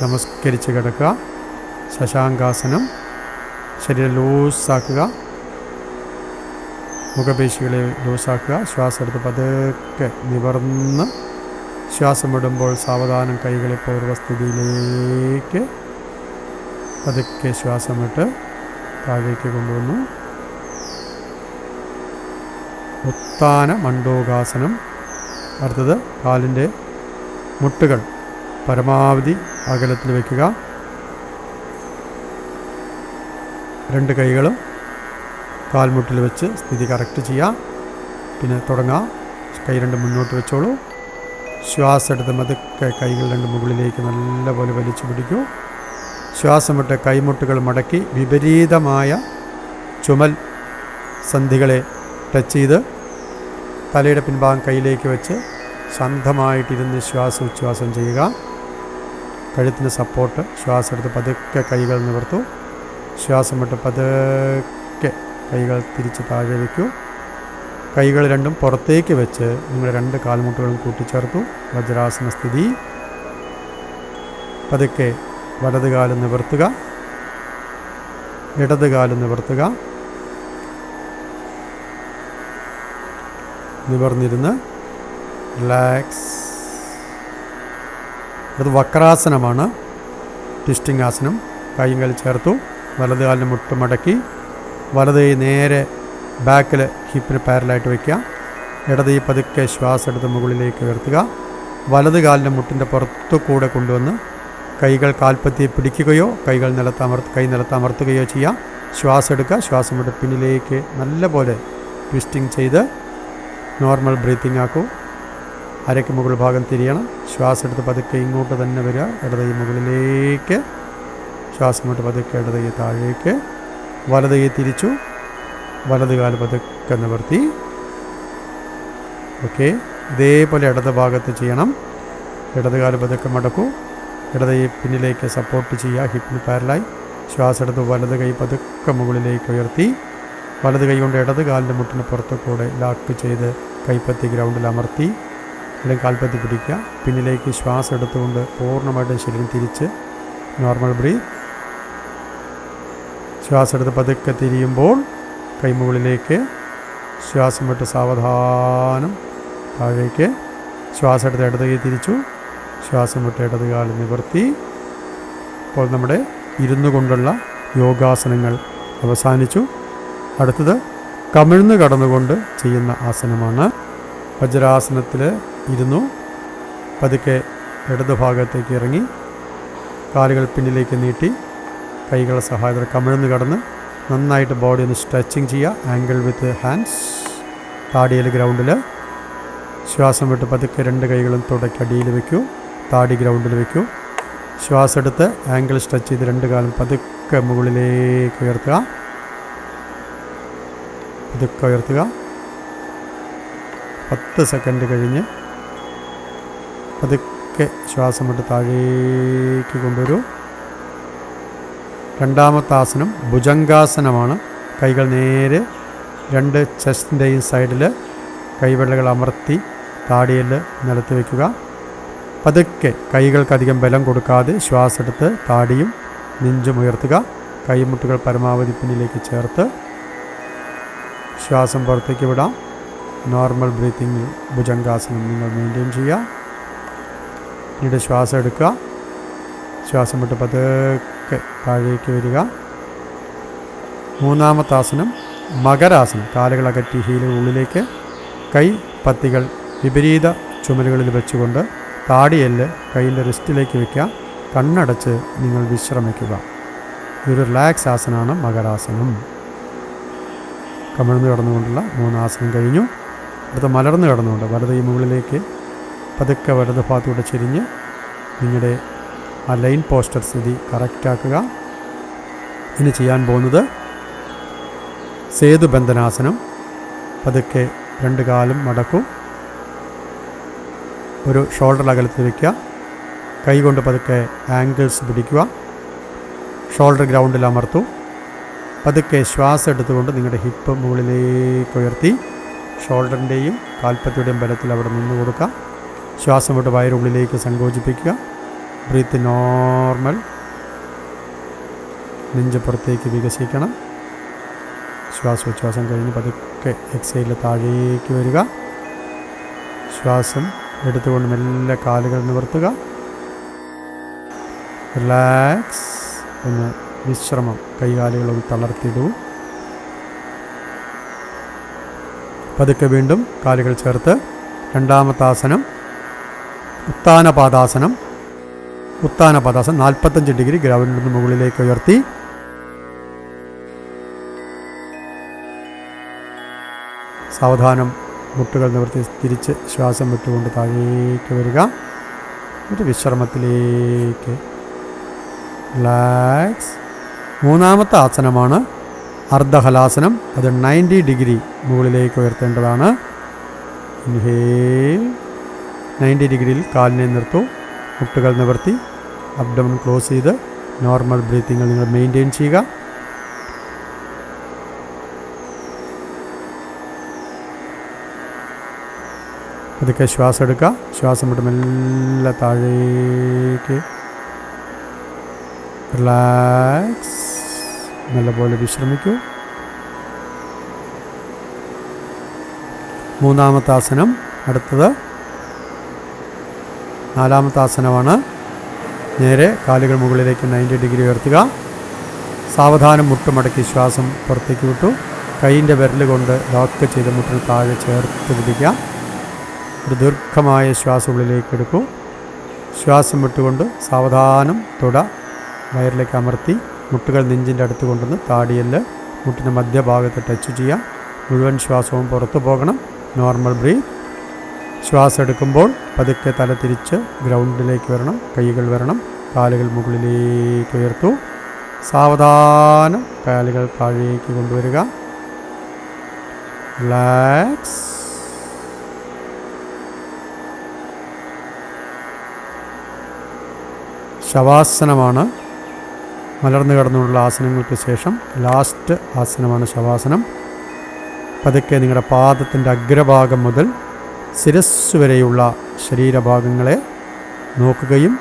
നമസ്കരിച്ച് കിടക്കുക. ശശാങ്കാസനം. ശരീരം ലൂസാക്കുക. മുഖപേശികളെ ലൂസാക്കുക. ശ്വാസം എടുത്ത് പതുക്കെ നിവർന്ന് ശ്വാസം വിടുമ്പോൾ സാവധാനം കൈകളെ പൂർവ്വസ്ഥിതിയിലേക്ക് പതുക്കെ ശ്വാസം വിട്ട് താഴേക്ക് കൊണ്ടുവന്നു. ഉത്താന മണ്ഡൂകാസനം. അടുത്തത് കാലിൻ്റെ മുട്ടുകൾ പരമാവധി അകലത്തിൽ വയ്ക്കുക. 2 കൈകളും കാൽമുട്ടിൽ വെച്ച് സ്ഥിതി കറക്റ്റ് ചെയ്യുക. പിന്നെ തുടങ്ങാം. കൈ 2 മുന്നോട്ട് വെച്ചോളൂ. ശ്വാസം എടുത്ത് പതുക്കെ കൈകൾ 2 മുകളിലേക്ക് നല്ലപോലെ വലിച്ചു പിടിക്കൂ. ശ്വാസം വിട്ട് കൈമുട്ടുകൾ മടക്കി വിപരീതമായ ചുമൽ സന്ധികളെ ടച്ച് ചെയ്ത് തലയുടെ പിൻഭാഗം കയ്യിലേക്ക് വെച്ച് ശാന്തമായിട്ടിരുന്ന് ഉച്ഛ്വാസം ചെയ്യുക. കഴുത്തിന് സപ്പോർട്ട്. ശ്വാസം എടുത്ത് പതുക്കെ കൈകൾ നിവർത്തൂ. ശ്വാസം വിട്ട് പതുക്കെ കൈകൾ തിരിച്ച് താഴെ വയ്ക്കൂ. കൈകൾ 2 പുറത്തേക്ക് വെച്ച് നിങ്ങൾ 2 കാൽമുട്ടുകളും കൂട്ടിച്ചേർത്തു. വജ്രാസന സ്ഥിതി. പതുക്കെ വലത് കാല് നിവർത്തുക, ഇടത് കാല് നിവർത്തുക. നിവർന്നിരുന്ന് റിലാക്സ്. അത് വക്രാസനമാണ്. ട്വിസ്റ്റിംഗ് ആസനം. കൈകൾ ചേർത്തു. വലത് കാലിന് മുട്ട് മടക്കി വലത് കൈ നേരെ ബാക്കിൽ ഹിപ്പിന് പാരലായിട്ട് വയ്ക്കുക. ഇടത് കൈ പതുക്കെ ശ്വാസം എടുത്ത് മുകളിലേക്ക് ഉയർത്തുക. വലത് കാലിൻ്റെ മുട്ടിൻ്റെ പുറത്തു കൂടെ കൊണ്ടുവന്ന് കൈകൾ കാൽപ്പത്തിയെ പിടിക്കുകയോ കൈകൾ കൈ നിലത്തമർത്തുകയോ ചെയ്യാം. ശ്വാസം എടുക്കുക. ശ്വാസം വിട്ട് പിന്നിലേക്ക് നല്ലപോലെ ട്വിസ്റ്റിംഗ് ചെയ്ത് നോർമൽ ബ്രീത്തിങ് ആക്കൂ. അരയ്ക്ക് മുകൾ ഭാഗം തിരിയണം. ശ്വാസം എടുത്ത് പതുക്കെ ഇങ്ങോട്ട് തന്നെ വരിക. ഇടത് കൈ മുകളിലേക്ക്. ശ്വാസം വിട്ട് പതുക്കെ ഇടത് കൈ താഴേക്ക്. വലത് കൈ തിരിച്ചു. വലത് കാല് പതുക്കെ നിവർത്തി. ഓക്കെ, ഇതേപോലെ ഇടത് ഭാഗത്ത് ചെയ്യണം. ഇടത് കാല് പതുക്കെ മടക്കൂ. ഇടത് കൈ പിന്നിലേക്ക് സപ്പോർട്ട് ചെയ്യുക, ഹിപ്പിന് പാരലായി. ശ്വാസം എടുത്ത് വലത് കൈ പതുക്കെ മുകളിലേക്ക് ഉയർത്തി. വലത് കൈ കൊണ്ട് ഇടത് കാലിൻ്റെ മുട്ടിന് പുറത്തു കൂടെ ലാക്ക് ചെയ്ത് കൈപ്പത്തി ഗ്രൗണ്ടിൽ അമർത്തി അല്ലെങ്കിൽ കാൽപ്പത്തി പിടിക്കുക. പിന്നിലേക്ക് ശ്വാസം എടുത്തുകൊണ്ട് പൂർണ്ണമായിട്ടും ശരീരം തിരിച്ച് നോർമൽ ബ്രീത്ത്. ശ്വാസം എടുത്ത് പതുക്കെ തിരിയുമ്പോൾ കൈമുകളിലേക്ക്. ശ്വാസം വിട്ട് സാവധാനം താഴേക്ക്. ശ്വാസം എടുത്ത് ഇടത് കൈ തിരിച്ചു. ശ്വാസം വിട്ട് ഇടത് കാല് നിവർത്തി. അപ്പോൾ നമ്മുടെ ഇരുന്നു കൊണ്ടുള്ള യോഗാസനങ്ങൾ അവസാനിച്ചു. അടുത്തത് കമിഴ്ന്ന് കടന്നുകൊണ്ട് ചെയ്യുന്ന ആസനമാണ്. വജ്രാസനത്തിൽ ഇരുന്നു പതുക്കെ ഇടത് ഭാഗത്തേക്ക് ഇറങ്ങി കാലുകൾ പിന്നിലേക്ക് നീട്ടി കൈകളെ സഹായത്തോടെ കമിഴ്ന്ന് കടന്ന് നന്നായിട്ട് ബോഡി ഒന്ന് സ്ട്രെച്ചിങ് ചെയ്യുക. ആംഗിൾ വിത്ത് ഹാൻഡ്സ്. താടിയിൽ ഗ്രൗണ്ടിൽ. ശ്വാസം വിട്ട് പതുക്കെ രണ്ട് കൈകളും തുടക്കടിയിൽ വയ്ക്കൂ. താടി ഗ്രൗണ്ടിൽ വയ്ക്കൂ. ശ്വാസം എടുത്ത് ആംഗിൾ സ്ട്രെച്ച് ചെയ്ത് രണ്ട് കാലും പതുക്കെ മുകളിലേക്ക് ഉയർത്തുക. പതുക്കെ ഉയർത്തുക. 10 സെക്കൻഡ് കഴിഞ്ഞ് പതുക്കെ ശ്വാസം വിട്ട് താഴേക്ക് കൊണ്ടുവരൂ. രണ്ടാമത്തെ ആസനം ഭുജംഗാസനമാണ്. കൈകൾ നേരെ രണ്ട് ചെസ്റ്റിൻ്റെയും സൈഡിൽ കൈവെള്ളകൾ അമർത്തി താടിയിൽ നിലത്ത് വയ്ക്കുക. പതുക്കെ കൈകൾക്കധികം ബലം കൊടുക്കാതെ ശ്വാസം എടുത്ത് താടിയും നെഞ്ചും ഉയർത്തുക. കൈമുട്ടുകൾ പരമാവധി പിന്നിലേക്ക് ചേർത്ത് ശ്വാസം പുറത്തേക്ക് വിടാം. നോർമൽ ബ്രീത്തിങ്ങിൽ ഭുജംഗാസനം നിങ്ങൾ മെയിൻറ്റെയിൻ ചെയ്യുക. പിന്നീട് ശ്വാസം എടുക്കുക. ശ്വാസം വിട്ട് പതുക്കെ താഴേക്ക് വരിക. മൂന്നാമത്തെ ആസനം മകരാസനം. കാലുകൾ അകറ്റി ഹീലുകൾ ഉള്ളിലേക്ക്. കൈ പത്തികൾ വിപരീത ചുമലുകളിൽ വെച്ചുകൊണ്ട് താടിയെല്ല് കൈയിൻ്റെ റിസ്റ്റിലേക്ക് വയ്ക്കുക. കണ്ണടച്ച് നിങ്ങൾ വിശ്രമിക്കുക. ഇതൊരു റിലാക്സ് ആസനമാണ് മകരാസനം. കമിഴ്ന്ന് കിടന്നുകൊണ്ടുള്ള 3 ആസനം കഴിഞ്ഞു. അടുത്ത മലർന്ന് കിടന്നുകൊണ്ട് വലത് കൈ മുകളിലേക്ക് പതുക്കെ വലത് ഭാഗത്തൂടെ ചെരിഞ്ഞ് നിങ്ങളുടെ ആ ലൈൻ പോസ്റ്റർ സ്ഥിതി കറക്റ്റാക്കുക. ഇനി ചെയ്യാൻ പോകുന്നത് സേതുബന്ധനാസനം. പതുക്കെ രണ്ട് കാലും മടക്കും. ഒരു ഷോൾഡർ അകലത്തിൽ വയ്ക്കുക. കൈ കൊണ്ട് പതുക്കെ ആംഗിൾസ് പിടിക്കുക. ഷോൾഡർ ഗ്രൗണ്ടിൽ അമർത്തു. പതുക്കെ ശ്വാസം എടുത്തുകൊണ്ട് നിങ്ങളുടെ ഹിപ്പ് മുകളിലേക്ക് ഉയർത്തി ഷോൾഡറിൻ്റെയും കാൽപ്പത്തിയുടെയും ബലത്തിൽ അവിടെ നിന്ന് കൊടുക്കുക. ശ്വാസം വിട്ട് വയറുള്ളിലേക്ക് സങ്കോചിപ്പിക്കുക. Breath normal. നെഞ്ച് പുറത്തേക്ക് വികസിക്കണം. ശ്വാസോച്ഛ്വാസം കഴിഞ്ഞ് പതുക്കെ എക്സൈലിൽ താഴേക്ക് വരിക. ശ്വാസം എടുത്തുകൊണ്ട് മെല്ലെ കാലുകൾ നിവർത്തുക. റിലാക്സ്. ഒന്ന് വിശ്രമം. കൈകാലുകളൊന്ന് തളർത്തിയിടൂ. പതുക്കെ വീണ്ടും കാലുകൾ ചേർത്ത് രണ്ടാമത്തെ ആസനം ഉത്താനപാദാസനം. ഉത്താനപാദാസനം 45 ഡിഗ്രി ഗ്രൗണ്ടിൽ നിന്ന് മുകളിലേക്ക് ഉയർത്തി സാവധാനം മുട്ടുകൾ നിവർത്തി തിരിച്ച് ശ്വാസം വിട്ടുകൊണ്ട് താഴേക്ക് വരിക. ഒരു വിശ്രമത്തിലേക്ക്. റിലാക്സ്. മൂന്നാമത്തെ ആസനമാണ് അർദ്ധഹലാസനം. അത് 90 ഡിഗ്രി മുകളിലേക്ക് ഉയർത്തേണ്ടതാണ്. ഇൻഹേൽ. 90 ഡിഗ്രിയിൽ കാലിനെ നിർത്തൂ. മുട്ടുകൾ നിവർത്തി അബ്ഡമൻ ക്ലോസ് ചെയ്ത് നോർമൽ ബ്രീത്തിങ് നിങ്ങൾ മെയിൻറ്റെയിൻ ചെയ്യുക. പതുക്കെ ശ്വാസം എടുക്കുക. ശ്വാസം വിട്ട് മെല്ലെ താഴേക്ക്. റിലാക്സ്. നല്ലപോലെ വിശ്രമിക്കൂ. മൂന്നാമത്തെ ആസനം. അടുത്തത് 4ാമത്തെ ആസനമാണ്. നേരെ കാലുകൾ മുകളിലേക്ക് 90 ഡിഗ്രി ഉയർത്തുക. സാവധാനം മുട്ടുമടക്കി ശ്വാസം പുറത്തേക്ക് വിട്ടു. കൈയിൻ്റെ വിരൽ കൊണ്ട് ലോക്ക് ചെയ്ത് മുട്ടിന് താഴെ ചേർത്ത് പിടിക്കുക. ഒരു ദീർഘമായ ശ്വാസം ഉള്ളിലേക്ക് എടുക്കൂ. ശ്വാസം വിട്ടുകൊണ്ട് സാവധാനം തുട വയറിലേക്ക് അമർത്തി മുട്ടുകൾ നെഞ്ചിൻ്റെ അടുത്ത് കൊണ്ടുവന്ന് താടിയല് മുട്ടിൻ്റെ മധ്യഭാഗത്ത് ടച്ച് ചെയ്യാം. മുഴുവൻ ശ്വാസവും പുറത്തു പോകണം. Normal breath. ശ്വാസം എടുക്കുമ്പോൾ പതുക്കെ തല തിരിച്ച് ഗ്രൗണ്ടിലേക്ക് വരണം. കൈകൾ വരണം. കാലുകൾ മുകളിലേക്ക് ഉയർത്തു. സാവധാനം കാലുകൾ താഴേക്ക് കൊണ്ടുവരിക. റിലാക്സ്. ശവാസനമാണ്. മലർന്നു കിടന്നുള്ള ആസനങ്ങൾക്ക് ശേഷം ലാസ്റ്റ് ആസനമാണ് ശവാസനം. പതുക്കെ നിങ്ങളുടെ പാദത്തിൻ്റെ അഗ്രഭാഗം മുതൽ ശിരസ് വരെയുള്ള ശരീരഭാഗങ്ങളെ നോക്കുകയും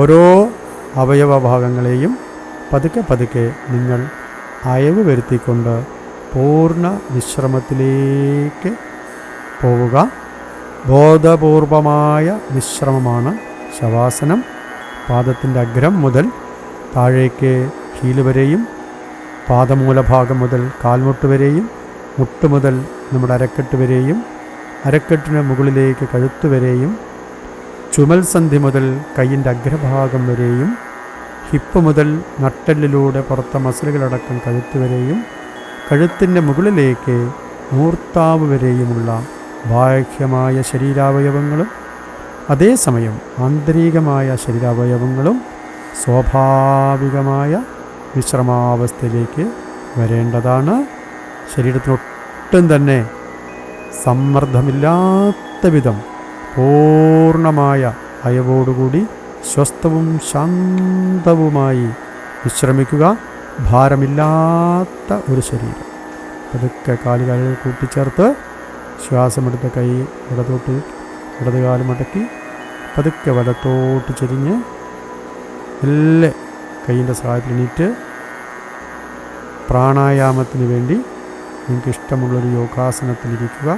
ഓരോ അവയവഭാഗങ്ങളെയും പതുക്കെ പതുക്കെ നിങ്ങൾ അയവ് വരുത്തിക്കൊണ്ട് പൂർണ്ണ വിശ്രമത്തിലേക്ക് പോവുക. ബോധപൂർവമായ വിശ്രമമാണ് ശവാസനം. പാദത്തിൻ്റെ അഗ്രം മുതൽ താഴേക്ക് ഹീല് വരെയും പാദമൂലഭാഗം മുതൽ കാൽമുട്ട് വരെയും മുട്ട് മുതൽ നമ്മുടെ അരക്കെട്ട് വരെയും അരക്കെട്ടിന് മുകളിലേക്ക് കഴുത്ത് വരെയും ചുമൽ സന്ധി മുതൽ കൈയിൻ്റെ അഗ്രഭാഗം വരെയും ഹിപ്പ് മുതൽ നട്ടെല്ലിലൂടെ പുറത്തെ മസിലുകളടക്കം കഴുത്ത് വരെയും കഴുത്തിൻ്റെ മുകളിലേക്ക് മൂർത്താവ് വരെയുമുള്ള ബാഹ്യമായ ശരീരാവയവങ്ങളും അതേസമയം ആന്തരികമായ ശരീരാവയവങ്ങളും സ്വാഭാവികമായ വിശ്രമാവസ്ഥയിലേക്ക് വരേണ്ടതാണ്. ശരീരത്തിനൊട്ടും തന്നെ സമ്മർദ്ദമില്ലാത്ത വിധം പൂർണ്ണമായ അയവോടുകൂടി സ്വസ്ഥവും ശാന്തവുമായി വിശ്രമിക്കുക. ഭാരമില്ലാത്ത ഒരു ശരീരം. പതുക്കെ കാലുകൾ കൂട്ടിച്ചേർത്ത് ശ്വാസമെടുത്ത കൈ ഇടതുകാല് മടക്കി പതുക്കെ വലത്തോട്ട് ചെരിഞ്ഞ് എല്ലാ കൈയിൻ്റെ സഹായത്തിൽ എണീറ്റ് പ്രാണായാമത്തിന് വേണ്ടി നിങ്ങൾക്ക് ഇഷ്ടമുള്ളൊരു യോഗാസനത്തിലിരിക്കുക.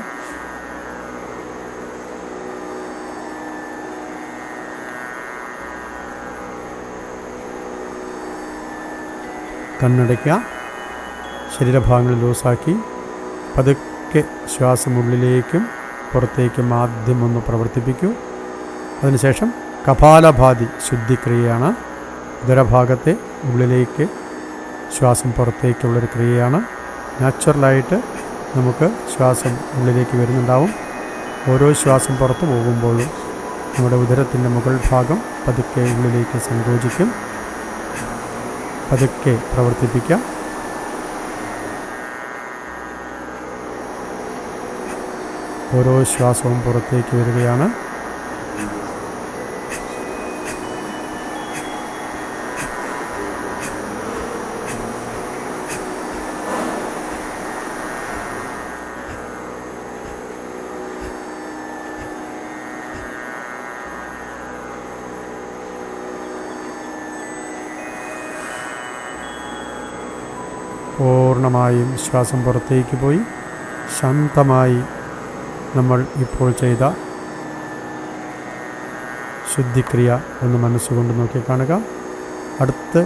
കണ്ണടയ്ക്കുക. ശരീരഭാഗങ്ങൾ ലൂസാക്കി പതുക്കെ ശ്വാസം ഉള്ളിലേക്കും പുറത്തേക്കും ആദ്യം ഒന്ന് പ്രവർത്തിപ്പിക്കൂ. അതിനുശേഷം കപാലഭാതി ശുദ്ധിക്രിയയാണ്. ഉദരഭാഗത്തെ ഉള്ളിലേക്ക് ശ്വാസം പുറത്തേക്കുള്ളൊരു ക്രിയയാണ്. നാച്ചുറലായിട്ട് നമുക്ക് ശ്വാസം ഉള്ളിലേക്ക് വരുന്നുണ്ടാവും. ഓരോ ശ്വാസം പുറത്ത് പോകുമ്പോഴും നമ്മുടെ ഉദരത്തിൻ്റെ മുകൾ ഭാഗം പതുക്കെ ഉള്ളിലേക്ക് സങ്കോചിക്കും. പതുക്കെ പ്രവർത്തിപ്പിക്കാം. ഓരോ ശ്വാസവും പുറത്തേക്ക് വരികയാണ്. പൂർണ്ണമായും ശ്വാസം പുറത്തേക്ക് പോയി ശാന്തമായി നമ്മൾ ഇപ്പോൾ ചെയ്ത ശുദ്ധിക്രിയ ഒന്ന് മനസ്സുകൊണ്ട് നോക്കി കാണുക. അടുത്ത്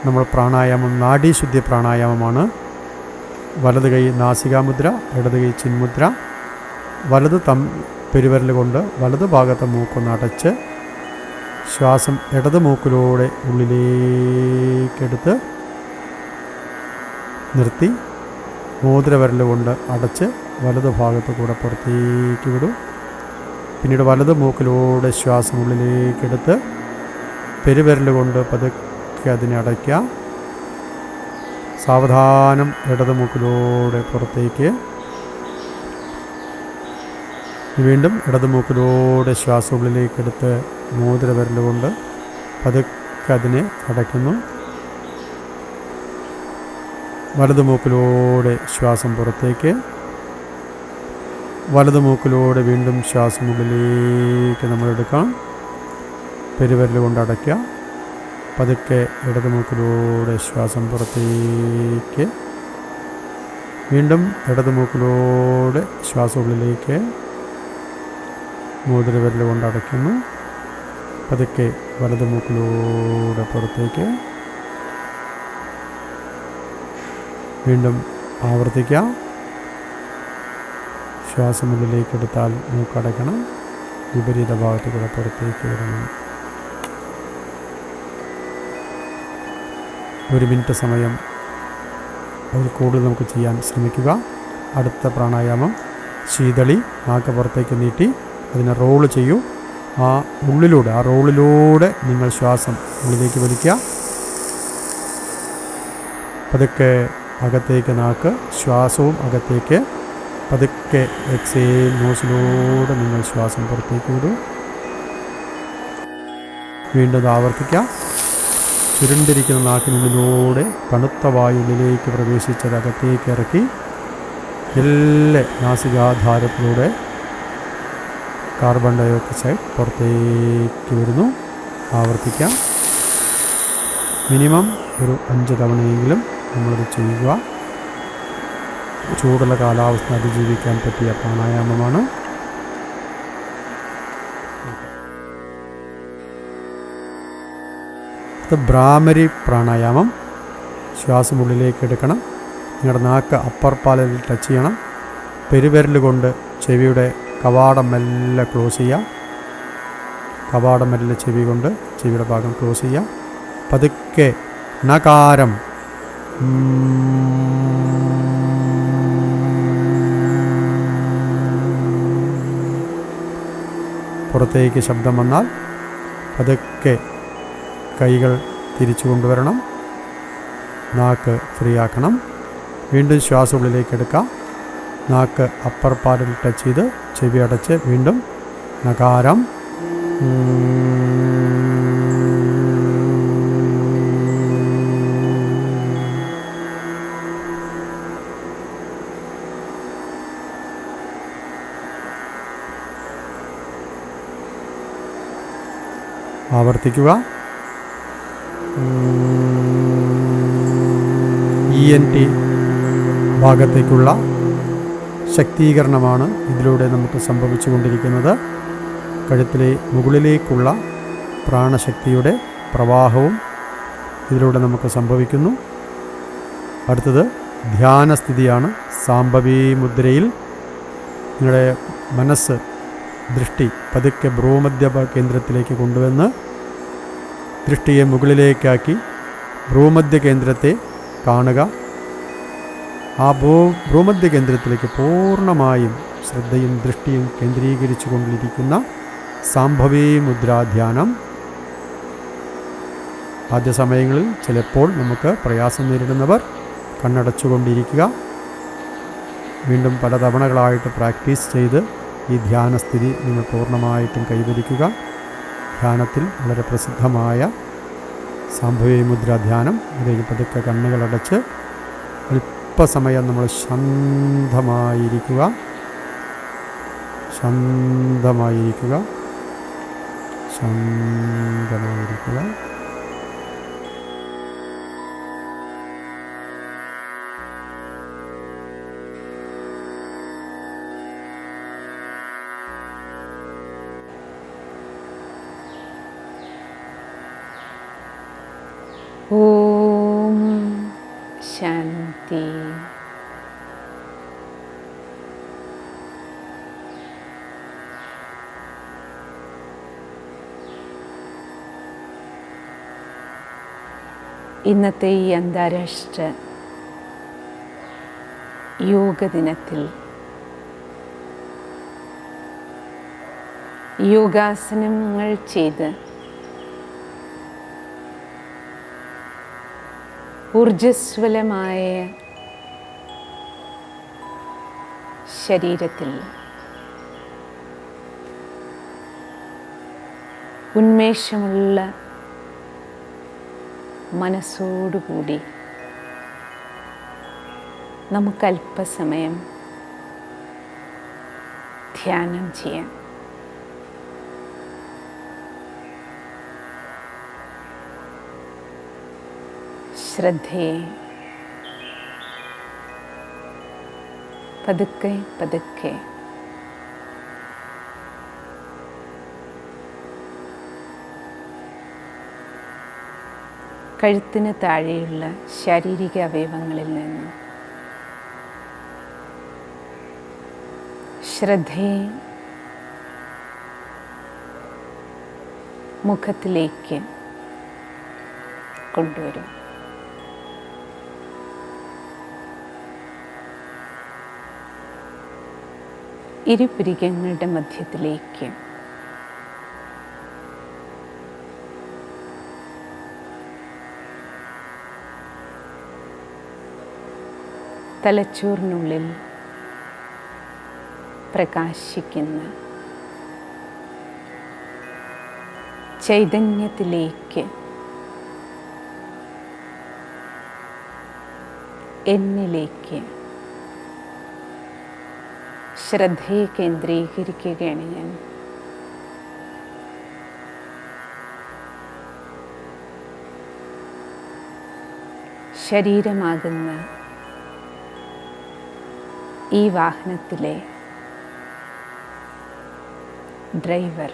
നമ്മൾ പ്രാണായാമം നാഡീശുദ്ധി പ്രാണായാമമാണ്. വലത് കൈ നാസികാമുദ്ര, ഇടത് കൈ ചിന്മുദ്ര. വലത് പെരുവിരൽ കൊണ്ട് വലത് ഭാഗത്തെ മൂക്കൊന്ന് അടച്ച് ശ്വാസം ഇടത് മൂക്കിലൂടെ ഉള്ളിലേക്കെടുത്ത് നിർത്തി മോതിരവിരൽ കൊണ്ട് അടച്ച് വലത് ഭാഗത്ത് കൂടെ പുറത്തേക്ക് വിടും. പിന്നീട് വലത് മൂക്കിലൂടെ ശ്വാസം ഉള്ളിലേക്കെടുത്ത് പെരുവിരൽ കൊണ്ട് പതുക്കെ അതിനെ അടയ്ക്കുക. സാവധാനം ഇടത് മൂക്കിലൂടെ പുറത്തേക്ക്, വീണ്ടും ഇടത് മൂക്കിലൂടെ ശ്വാസം ഉള്ളിലേക്കെടുത്ത് മോതിരവിരൽ കൊണ്ട് പതുക്കെ അതിനെ അടയ്ക്കുന്നു. വലത് മൂക്കിലൂടെ ശ്വാസം പുറത്തേക്ക്, വലത് മൂക്കിലൂടെ വീണ്ടും ശ്വാസം ഉള്ളിലേക്ക് നമ്മൾ എടുക്കാം. പെരുവിരൽ കൊണ്ട് അടയ്ക്കുക. പതുക്കെ ഇടത് മൂക്കിലൂടെ ശ്വാസം പുറത്തേക്ക്, വീണ്ടും ഇടത് മൂക്കിലൂടെ ശ്വാസം ഉള്ളിലേക്ക്, മോതിരവിരൽ കൊണ്ട് അടയ്ക്കുന്നു. പതുക്കെ വലത് മൂക്കിലൂടെ പുറത്തേക്ക്, വീണ്ടും ആവർത്തിക്കുക. ശ്വാസം ഉള്ളിലേക്ക് എടുത്താൽ മൂക്കടയ്ക്കണം, വിപരീത ഭാഗത്ത് കൂടെ പുറത്തേക്ക് വരണം. 1 മിനിറ്റ് സമയം അതിൽ കൂടുതൽ നമുക്ക് ചെയ്യാൻ ശ്രമിക്കുക. അടുത്ത പ്രാണായാമം ശീതളി. നാക്ക് പുറത്തേക്ക് നീട്ടി അതിനെ റോള് ചെയ്യൂ. ആ റോളിലൂടെ നിങ്ങൾ ശ്വാസം ഉള്ളിലേക്ക് വലിക്കുക. പതുക്കെ അകത്തേക്ക് നാക്ക്, ശ്വാസവും അകത്തേക്ക്. പതുക്കെ എക്സേൽ, നോസിലൂടെ നിങ്ങൾ ശ്വാസം പുറത്തേക്ക് വിടൂ. വീണ്ടും ആവർത്തിക്കാം. ചുരുണ്ടിരിക്കുന്ന നാക്കിനുള്ളിലൂടെ തണുത്ത വായുള്ളിലേക്ക് പ്രവേശിച്ചത് അകത്തേക്ക് ഇറക്കി എല്ലാ നാസികാധാരത്തിലൂടെ കാർബൺ ഡൈ ഓക്സൈഡ് പുറത്തേക്ക് വരുന്നു. ആവർത്തിക്കാം. മിനിമം ഒരു 5 തവണയെങ്കിലും നമ്മളത് ചെയ്യുക. ചൂടുള്ള കാലാവസ്ഥ അതിജീവിക്കാൻ പറ്റിയ പ്രാണായാമമാണ്. ഇത് ഭ്രാമരി പ്രാണായാമം. ശ്വാസം ഉള്ളിലേക്ക് എടുക്കണം. നിങ്ങളുടെ നാക്ക് അപ്പർ പാലയിൽ ടച്ച് ചെയ്യണം. പെരുവിരൽ കൊണ്ട് ചെവിയുടെ കവാടം മെല്ലെ ക്ലോസ് ചെയ്യുക. കവാടം മെല്ലെ ചെവി കൊണ്ട് ചെവിയുടെ ഭാഗം ക്ലോസ് ചെയ്യുക. പതുക്കെ നകാരം പുറത്തേക്ക് ശബ്ദം വന്നാൽ പതുക്കെ കൈകൾ തിരിച്ചു കൊണ്ടുവരണം. നാക്ക് ഫ്രീ ആക്കണം. വീണ്ടും ശ്വാസം ഉള്ളിലേക്ക് എടുക്കാം. നാക്ക് അപ്പർ പാർട്ടിൽ ടച്ച് ചെയ്ത് ചെവി അടച്ച് വീണ്ടും നകാരം ആവർത്തിക്കുക. ENT ഭാഗത്തേക്കുള്ള ശക്തീകരണമാണ് ഇതിലൂടെ നമുക്ക് സംഭവിച്ചുകൊണ്ടിരിക്കുന്നത്. കഴുത്തിലെ മുകളിലേക്കുള്ള പ്രാണശക്തിയുടെ പ്രവാഹവും ഇതിലൂടെ നമുക്ക് സംഭവിക്കുന്നു. അടുത്തത് ധ്യാനസ്ഥിതിയാണ്. സാംഭവി മുദ്രയിൽ നിങ്ങളുടെ മനസ്സ്, ദൃഷ്ടി പതുക്കെ ഭ്രൂമധ്യ കേന്ദ്രത്തിലേക്ക് കൊണ്ടുവന്ന് ദൃഷ്ടിയെ മുകളിലേക്കാക്കി ഭ്രൂമധ്യ കേന്ദ്രത്തെ കാണുക. ആ ഭ്രൂമധ്യ കേന്ദ്രത്തിലേക്ക് പൂർണ്ണമായും ശ്രദ്ധയും ദൃഷ്ടിയും കേന്ദ്രീകരിച്ചു കൊണ്ടിരിക്കുന്ന സാംഭവി മുദ്രാധ്യാനം. ആദ്യ സമയങ്ങളിൽ ചിലപ്പോൾ നമുക്ക് പ്രയാസം നേരിടുന്നവർ കണ്ണടച്ചുകൊണ്ടിരിക്കുക. വീണ്ടും പല തവണകളായിട്ട് പ്രാക്ടീസ് ചെയ്ത് ഈ ധ്യാനസ്ഥിതി നിങ്ങൾ പൂർണ്ണമായിട്ടും കൈവരിക്കുക. ധ്യാനത്തിൽ വളരെ പ്രസിദ്ധമായ സാംഭവി മുദ്രാധ്യാനം. അതിലേക്ക് പതുക്കെ കണ്ണുകളടച്ച് അല്പസമയം നമ്മൾ ശാന്തമായിരിക്കുക. ഓം ശാന്തി. ഇന്നത്തെ ഈ അന്താരാഷ്ട്ര യോഗ ദിനത്തിൽ യോഗാസനങ്ങൾ ചെയ്ത് ഊർജ്ജസ്വലമായ ശരീരത്തിൽ ഉന്മേഷമുള്ള മനസ്സോടുകൂടി നമുക്കല്പസമയം ധ്യാനം ചെയ്യാം. ശ്രദ്ധയെ പതുക്കെ പതുക്കെ കഴുത്തിന് താഴെയുള്ള ശാരീരിക അവയവങ്ങളിൽ നിന്ന് ശ്രദ്ധയെ മുഖത്തിലേക്ക് കൊണ്ടുവരും. ഇരുപുരികങ്ങളുടെ മധ്യത്തിലേക്ക് തലച്ചോറിനുള്ളിൽ പ്രകാശിക്കുന്ന ചൈതന്യത്തിലേക്ക് എന്നിലേക്ക് ശ്രദ്ധയെ കേന്ദ്രീകരിക്കുകയാണ് ഞാൻ. ശരീരമാകുന്ന ഈ വാഹനത്തിലെ ഡ്രൈവർ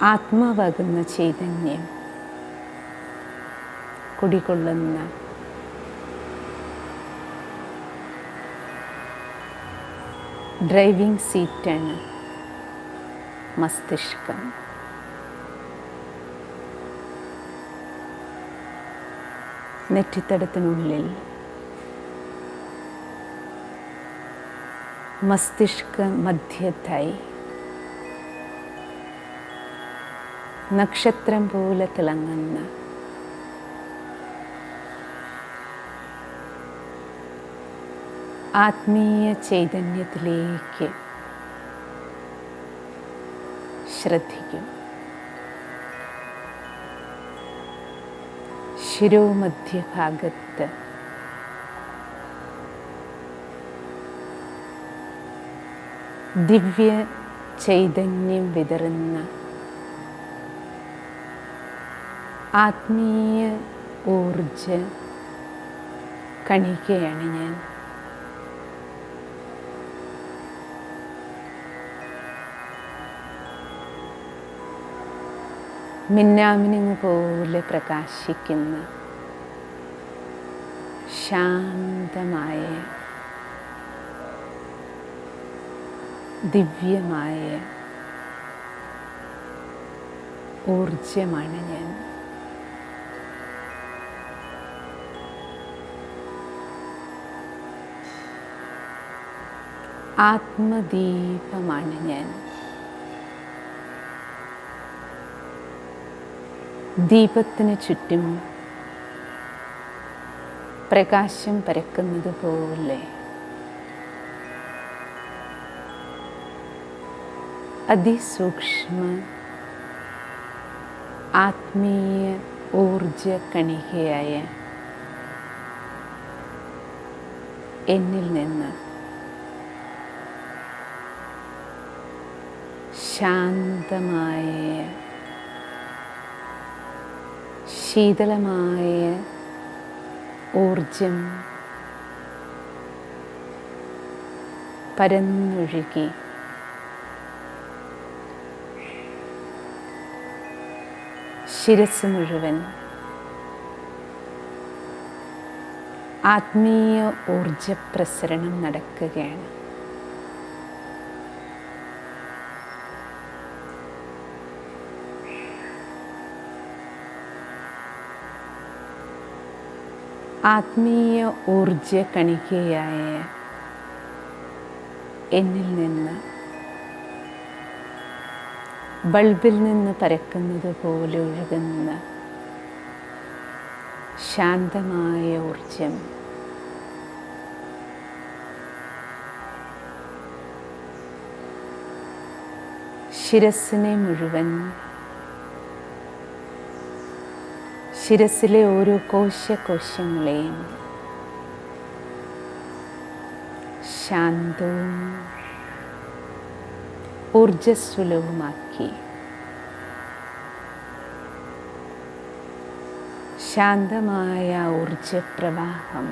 ആത്മാവാകുന്ന ചൈതന്യം കുടികൊള്ളുന്ന ഡ്രൈവിംഗ് സീറ്റാണ് മസ്തിഷ്കം. നെറ്റിത്തടത്തിനുള്ളിൽ മസ്തിഷ്ക മധ്യത്തായി നക്ഷത്രം പോലെ തിളങ്ങുന്ന ആത്മീയ ചൈതന്യത്തിലേക്ക് ശ്രദ്ധിക്കും. ശിരോമധ്യഭാഗത്ത് ദിവ്യ ചൈതന്യം വിതറുന്ന ആത്മീയ ഊർജ കണികയാണ് ഞാൻ. മിന്നാമിനുങ്ങ് പോലെ പ്രകാശിക്കുന്ന ശാന്തമായ ദിവ്യമായ ഊർജമാണ് ഞാൻ. ആത്മദീപമാണ് ഞാൻ. ദീപത്തിന് ചുറ്റും പ്രകാശം പരക്കുന്നത് പോലെ അതിസൂക്ഷ്മ ആത്മീയ ഊർജ കണികയായ എന്നിൽ നിന്ന് ശാന്തമായ ശീതളമായ ഊർജം പരന്നൊഴുകി ശിരസ് മുഴുവൻ ആത്മീയ ഊർജപ്രസരണം നടക്കുകയാണ്. ആത്മീയ ഊർജ കണികയായ എന്നിൽ നിന്ന് ബൾബിൽ നിന്ന് പരക്കുന്നത് പോലെ ഒഴുകുന്ന ശാന്തമായ ഊർജം ശിരസ്സിനെ മുഴുവൻ, ശിരസ്സിലെ ഓരോ കോശങ്ങളെയും ശാന്തവും ഊർജസ്വലവുമാക്കി ശാന്തമായ ഊർജപ്രവാഹം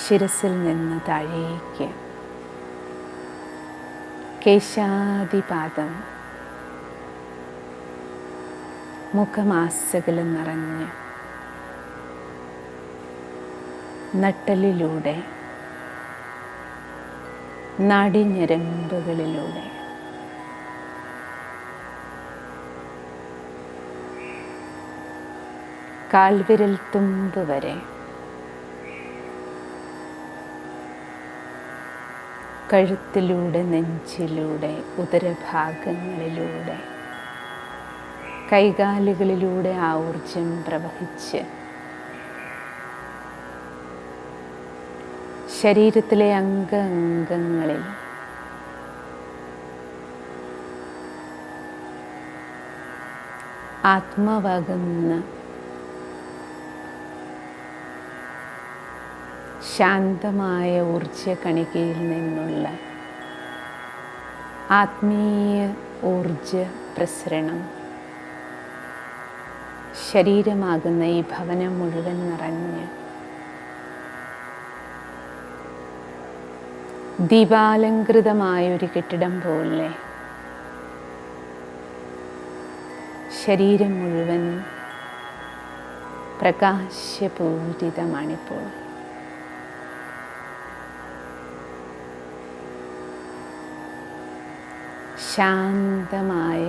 ശിരസിൽ നിന്ന് താഴേക്ക് കേശാദിപാദം മുഖമാസകലം നിറഞ്ഞ് നട്ടെല്ലിലൂടെ, നാഡിഞരമ്പുകളിലൂടെ, കാൽവിരൽ തുമ്പ് വരെ, കഴുത്തിലൂടെ, നെഞ്ചിലൂടെ, ഉദരഭാഗങ്ങളിലൂടെ, കൈകാലുകളിലൂടെ ആ ഊർജം പ്രവഹിച്ച് ശരീരത്തിലെ അംഗങ്ങളിൽ ആത്മാവാകുന്ന ശാന്തമായ ഊർജ കണികയിൽ നിന്നുള്ള ആത്മീയ ഊർജ പ്രസരണം ശരീരമാകുന്ന ഈ ഭവനം മുഴുവൻ നിറഞ്ഞ് ദീപാലങ്കൃതമായൊരു കെട്ടിടം പോലെ ശരീരം മുഴുവൻ പ്രകാശപൂരിതമാണിപ്പോൾ. ശാന്തമായ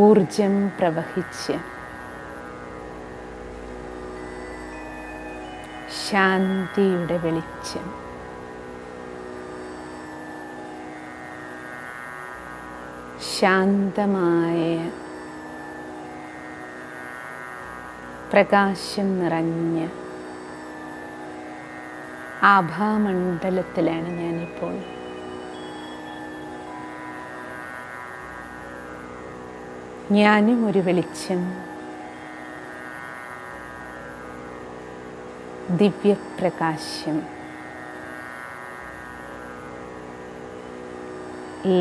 ഊർജം പ്രവഹിച്ച് ശാന്തിയുടെ വെളിച്ചം ശാന്തമായ പ്രകാശം നിറഞ്ഞ ആഭാമണ്ഡലത്തിലാണ് ഞാനിപ്പോൾ. ഞാനും ഒരു വെളിച്ചം, ദിവ്യപ്രകാശം,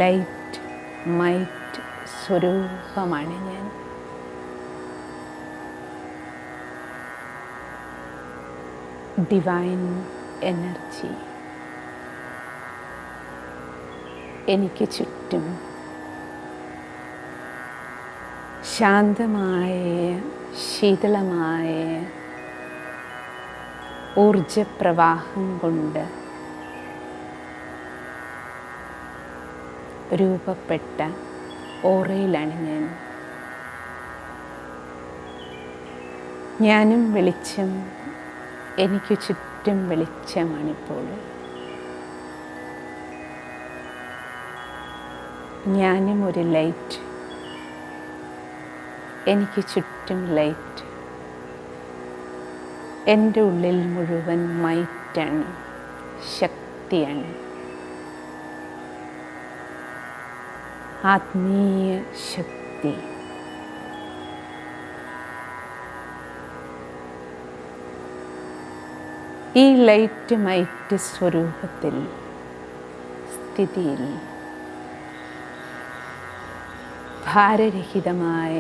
ലൈറ്റ് മൈറ്റ് സ്വരൂപമാണ് ഞാൻ. ഡിവൈൻ എനർജി എനിക്ക് ചുറ്റും ശാന്തമായ ശീതളമായ ഊർജപ്രവാഹം കൊണ്ട് രൂപപ്പെട്ട ഓറയിലാണ് ഞാൻ. ഞാനും വെളിച്ചം, എനിക്ക് ചുറ്റും വെളിച്ചമാണിപ്പോൾ. ഞാനും ഒരു ലൈറ്റ്, എനിക്ക് ചുറ്റും ലൈറ്റ്. എൻ്റെ ഉള്ളിൽ മുഴുവൻ മൈറ്റാണ്, ശക്തിയാണ്, ആത്മീയ ശക്തി. ഈ ലൈറ്റ് മൈറ്റ് സ്വരൂപത്തിൽ, സ്ഥിതിയിൽ ഭാരരഹിതമായ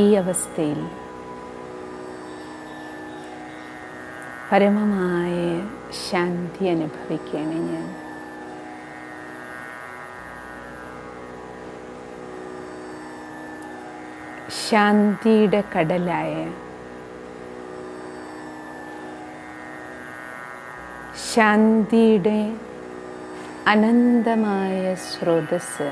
ഈ അവസ്ഥയിൽ പരമമായ ശാന്തി അനുഭവിക്കുകയാണ് ഞാൻ. ശാന്തിയുടെ കടലായ ശാന്തിയുടെ അനന്തമായ സ്രോതസ്സ്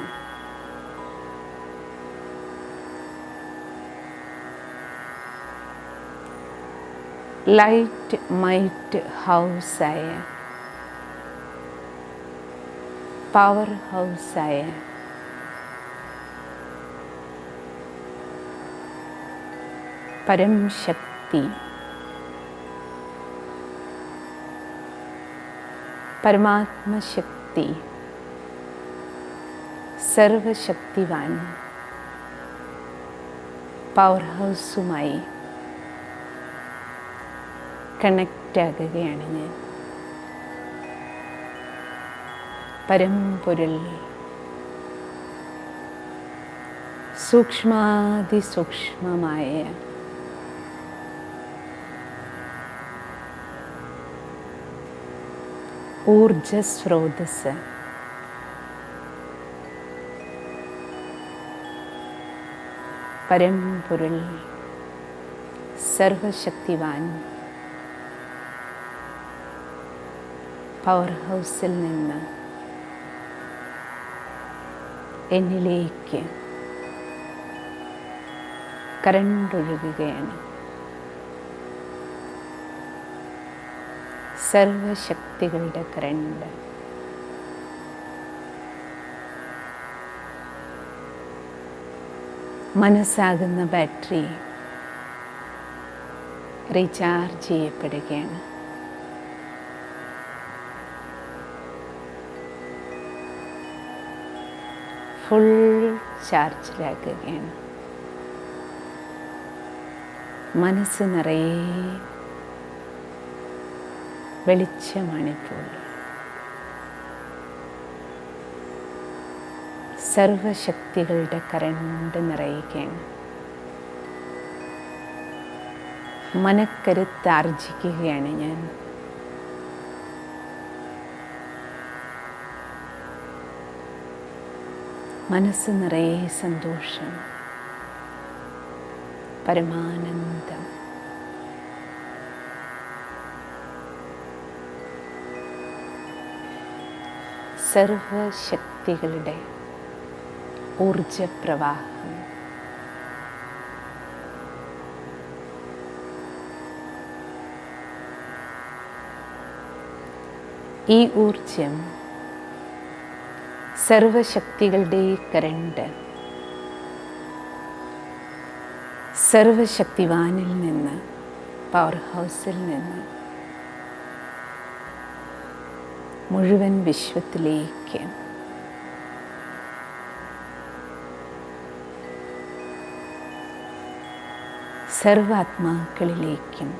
ലൈറ്റ് മൈറ്റ് ഹൗസായ, പവർ ഹൗസായ പരംശക്തി, പരമാത്മശക്തി, സർവശക്തിവാൻ പവർ ഹൗസുമായി കണക്റ്റ് ആകുകയാണ് ഞാൻ. പരമ്പൊരുൾ സൂക്ഷ്മാതിസൂക്ഷ്മമായ ഊർജസ്രോതസ് പരമ്പൊരുൾ സർവശക്തിവാൻ പവർ ഹൗസിൽ നിന്ന് എന്നിലേക്ക് കരണ്ടൊഴുകുകയാണ്. സർവശക്തികളുടെ കരണ്ട് മനസ്സാകുന്ന ബാറ്ററി റീചാർജ് ചെയ്യപ്പെടുകയാണ്. ഫുൾ ചാർജിലാക്കുകയാണ്. മനസ്സ് നിറയെ വെളിച്ചമാണിപ്പോൾ. സർവശക്തികളുടെ കരണ്ട് നിറയുകയാണ്. മനക്കരുത്ത് ആർജിക്കുകയാണ് ഞാൻ. മനസ്സ് നിറയെ സന്തോഷം, പരമാനന്ദം. സർവശക്തികളുടെ ഊർജപ്രവാഹം ഈ ഊർജം സർവശക്തികളുടെ കരണ്ട് സർവശക്തിവാനിൽ നിന്ന്, പവർ ഹൗസിൽ നിന്ന് മുഴുവൻ വിശ്വത്തിലേക്ക് സർവാത്മാക്കളിലേക്കും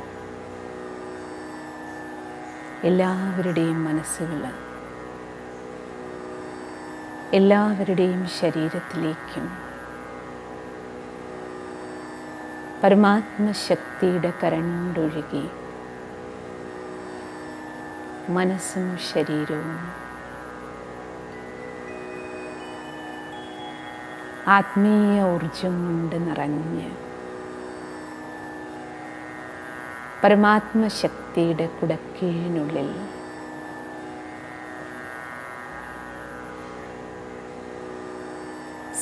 എല്ലാവരുടെയും മനസ്സുകൾ, എല്ലാവരുടെയും ശരീരത്തിലേക്കും പരമാത്മശക്തിയുടെ കരണ്ടൊഴുകി മനസ്സും ശരീരവും ആത്മീയ ഊർജം കൊണ്ട് നിറഞ്ഞ് പരമാത്മശക്തിയുടെ കുടക്കീഴിനുള്ളിൽ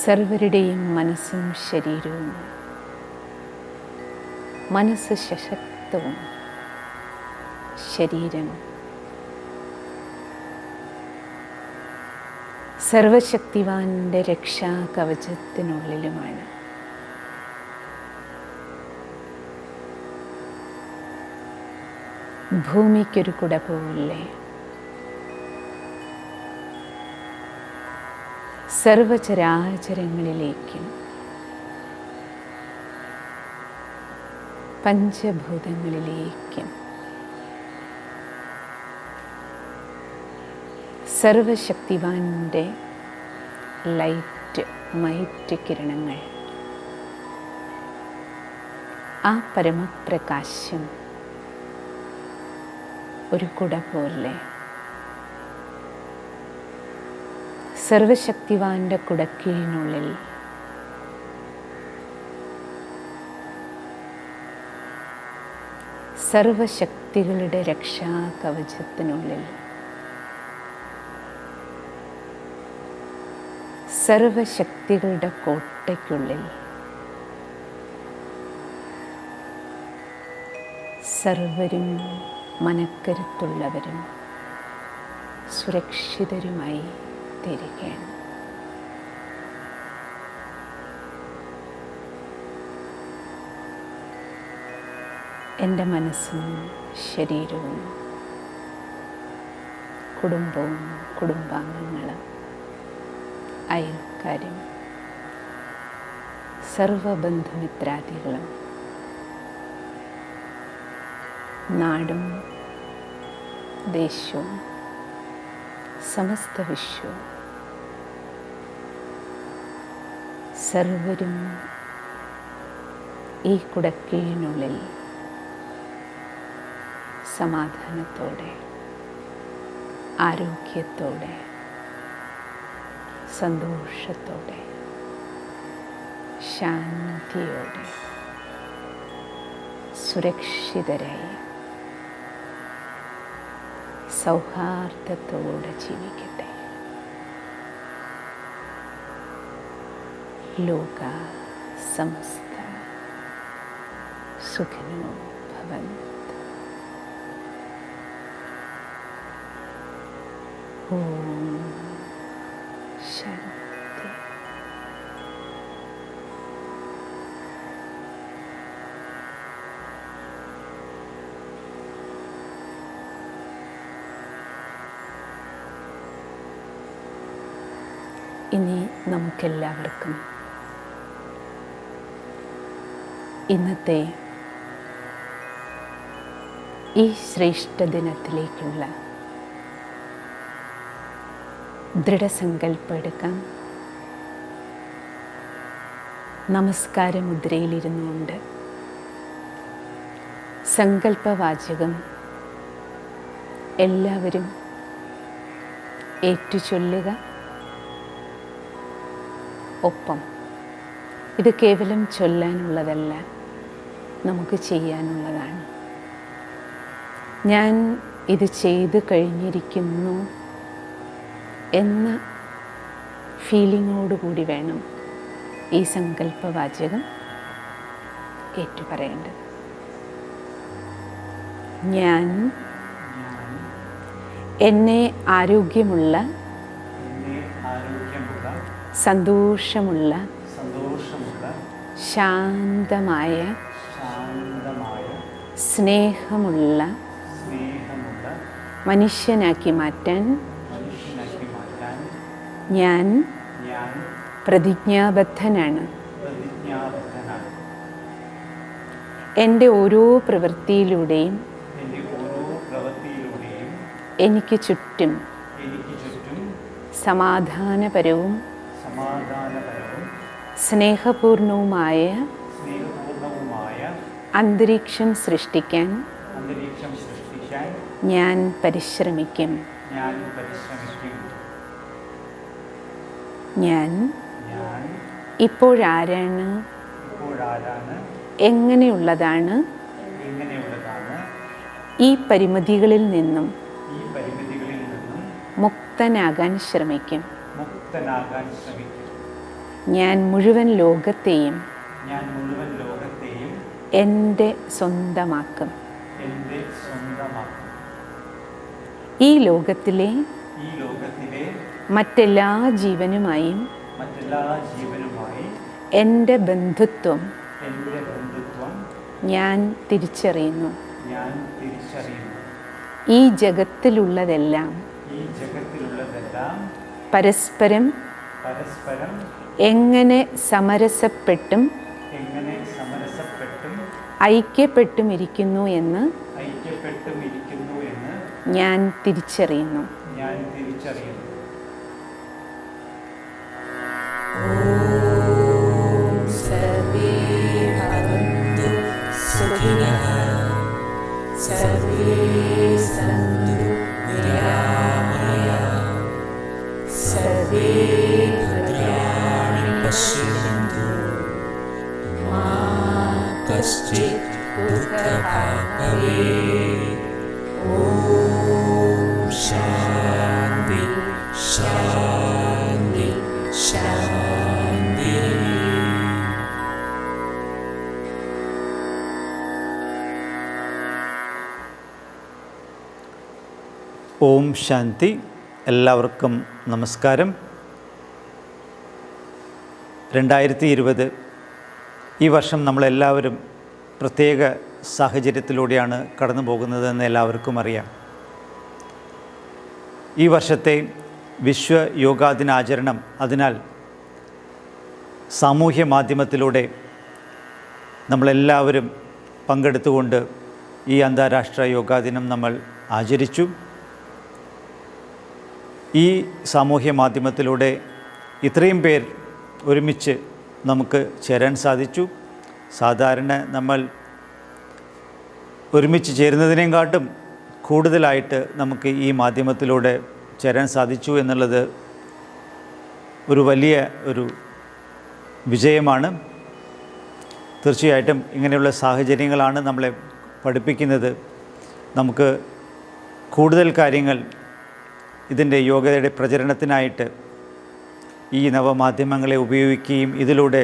സർവരുടെയും മനസ്സും ശരീരവും, മനസ്സ് സശക്തവും ശരീരം സർവശക്തിവാന്റെ രക്ഷാകവചത്തിനുള്ളിലുമാണ്. ഭൂമിക്കൊരു കുട പോലെ സർവചരാചരങ്ങളിലേക്കും പഞ്ചഭൂതങ്ങളിലേക്കും സർവശക്തിവാന്റെ മൈറ്റ് കിരണങ്ങൾ, ആ പരമപ്രകാശം ഒരു കുട പോലെ സർവശക്തിവാന്റെ കുടക്കീഴിനുള്ളിൽ സർവശക്തികളുടെ രക്ഷാകവചത്തിനുള്ളിൽ സർവശക്തികളുടെ കോട്ടയ്ക്കുള്ളിൽ സർവരും മനക്കരുത്തുള്ളവരും സുരക്ഷിതരുമായി തീരുകയാണ്. എൻ്റെ മനസ്സും ശരീരവും കുടുംബവും കുടുംബാംഗങ്ങളും അയൽക്കാരും സർവബന്ധുമിത്രാദികളും നാടും ദേശവും സമസ്ത വിശ്വവും സർവരും ഈ കുടക്കീഴിനുള്ളിൽ സമാധാനത്തോടെ, ആരോഗ്യത്തോടെ, സന്തോഷത്തോടെ, ശാന്തിയോടെ, സുരക്ഷിതരായി സൗഹാർദ്ദത്തോടെ ജീവിക്കട്ടെ. ലോക സമസ്ത സുഖിനോ ഭവന്തു. ഓം ശാന്തി. ഇനി നമുക്കെല്ലാവർക്കും ഇന്നത്തെ ഈ ശ്രേഷ്ഠ ദിനത്തിലേക്കുള്ള ദൃഢസങ്കല്പം എടുക്കാം. നമസ്കാര മുദ്രയിലിരുന്നുകൊണ്ട് സങ്കല്പവാചകം എല്ലാവരും ഏറ്റുചൊല്ലുക. ഒപ്പം ഇത് കേവലം ചൊല്ലാനുള്ളതല്ല, നമുക്ക് ചെയ്യാനുള്ളതാണ്. ഞാൻ ഇത് ചെയ്തു കഴിഞ്ഞിരിക്കുന്നു എന്ന ഫീലിങ്ങോടുകൂടി വേണം ഈ സങ്കല്പവാചകം ഏറ്റുപറയേണ്ടത്. ഞാൻ എന്നെ ആരോഗ്യമുള്ള സന്തോഷമുള്ള ശാന്തമായ സ്നേഹമുള്ള മനുഷ്യനാക്കി മാറ്റാൻ ഞാൻ പ്രതിജ്ഞാബദ്ധനാണ്. എൻ്റെ ഓരോ പ്രവൃത്തിയിലൂടെയും എനിക്ക് ചുറ്റും സമാധാനപരവും സ്നേഹപൂർണവുമായ അന്തരീക്ഷം സൃഷ്ടിക്കാൻ ഞാൻ പരിശ്രമിക്കും. ഞാൻ ഇപ്പോഴാരാണ്, എങ്ങനെയുള്ളതാണ്, ഈ പരിമിതികളിൽ നിന്നും മുക്തനാകാൻ ശ്രമിക്കും. ഞാൻ മുഴുവൻ ലോകത്തെയും എൻ്റെ സ്വന്തമാക്കും. ഈ ലോകത്തിലെ മറ്റെല്ലാ ജീവനുമായും എൻ്റെ ബന്ധുത്വം ഞാൻ തിരിച്ചറിയുന്നു. ഈ ജഗത്തിലുള്ളതെല്ലാം പരസ്പരം എങ്ങനെ സമരസപ്പെട്ടും ഐക്യപ്പെട്ടും ഇരിക്കുന്നു എന്ന് ഞാൻ തിരിച്ചറിയുന്നു. സർവേ ഭവന്തു സുഖിനഃ സർവേ സന്തു നിരാമയാഃ സർവേ ഭദ്രാണി പശ്യന്തു മാ കശ്ചിത് ദുഃഖഭാഗ് ഭവേത്. ഓം ശാന്തി ശാന്തി ശാന്തി. ഓം ശാന്തി. എല്ലാവർക്കും നമസ്കാരം. 2020 ഈ വർഷം നമ്മളെല്ലാവരും പ്രത്യേക സാഹചര്യത്തിലൂടെയാണ് കടന്നു പോകുന്നതെന്ന് എല്ലാവർക്കും അറിയാം. ഈ വർഷത്തെ വിശ്വ യോഗാ ദിനാചരണം അതിനാൽ സാമൂഹ്യ മാധ്യമത്തിലൂടെ നമ്മളെല്ലാവരും പങ്കെടുത്തുകൊണ്ട് ഈ അന്താരാഷ്ട്ര യോഗാ ദിനം നമ്മൾ ആചരിച്ചു. ഈ സാമൂഹ്യ മാധ്യമത്തിലൂടെ ഇത്രയും പേർ ഒരുമിച്ച് നമുക്ക് ചേരാൻ സാധിച്ചു. സാധാരണ നമ്മൾ ഒരുമിച്ച് ചേരുന്നതിനേക്കാട്ടും കൂടുതലായിട്ട് നമുക്ക് ഈ മാധ്യമത്തിലൂടെ ചേരാൻ സാധിച്ചു എന്നുള്ളത് ഒരു വലിയ ഒരു വിജയമാണ്. തീർച്ചയായിട്ടും ഇങ്ങനെയുള്ള സാഹചര്യങ്ങളാണ് നമ്മളെ പഠിപ്പിക്കുന്നത് നമുക്ക് കൂടുതൽ കാര്യങ്ങൾ ഇതിൻ്റെ യോഗ്യതയുടെ പ്രചരണത്തിനായിട്ട് ഈ നവമാധ്യമങ്ങളെ ഉപയോഗിക്കുകയും ഇതിലൂടെ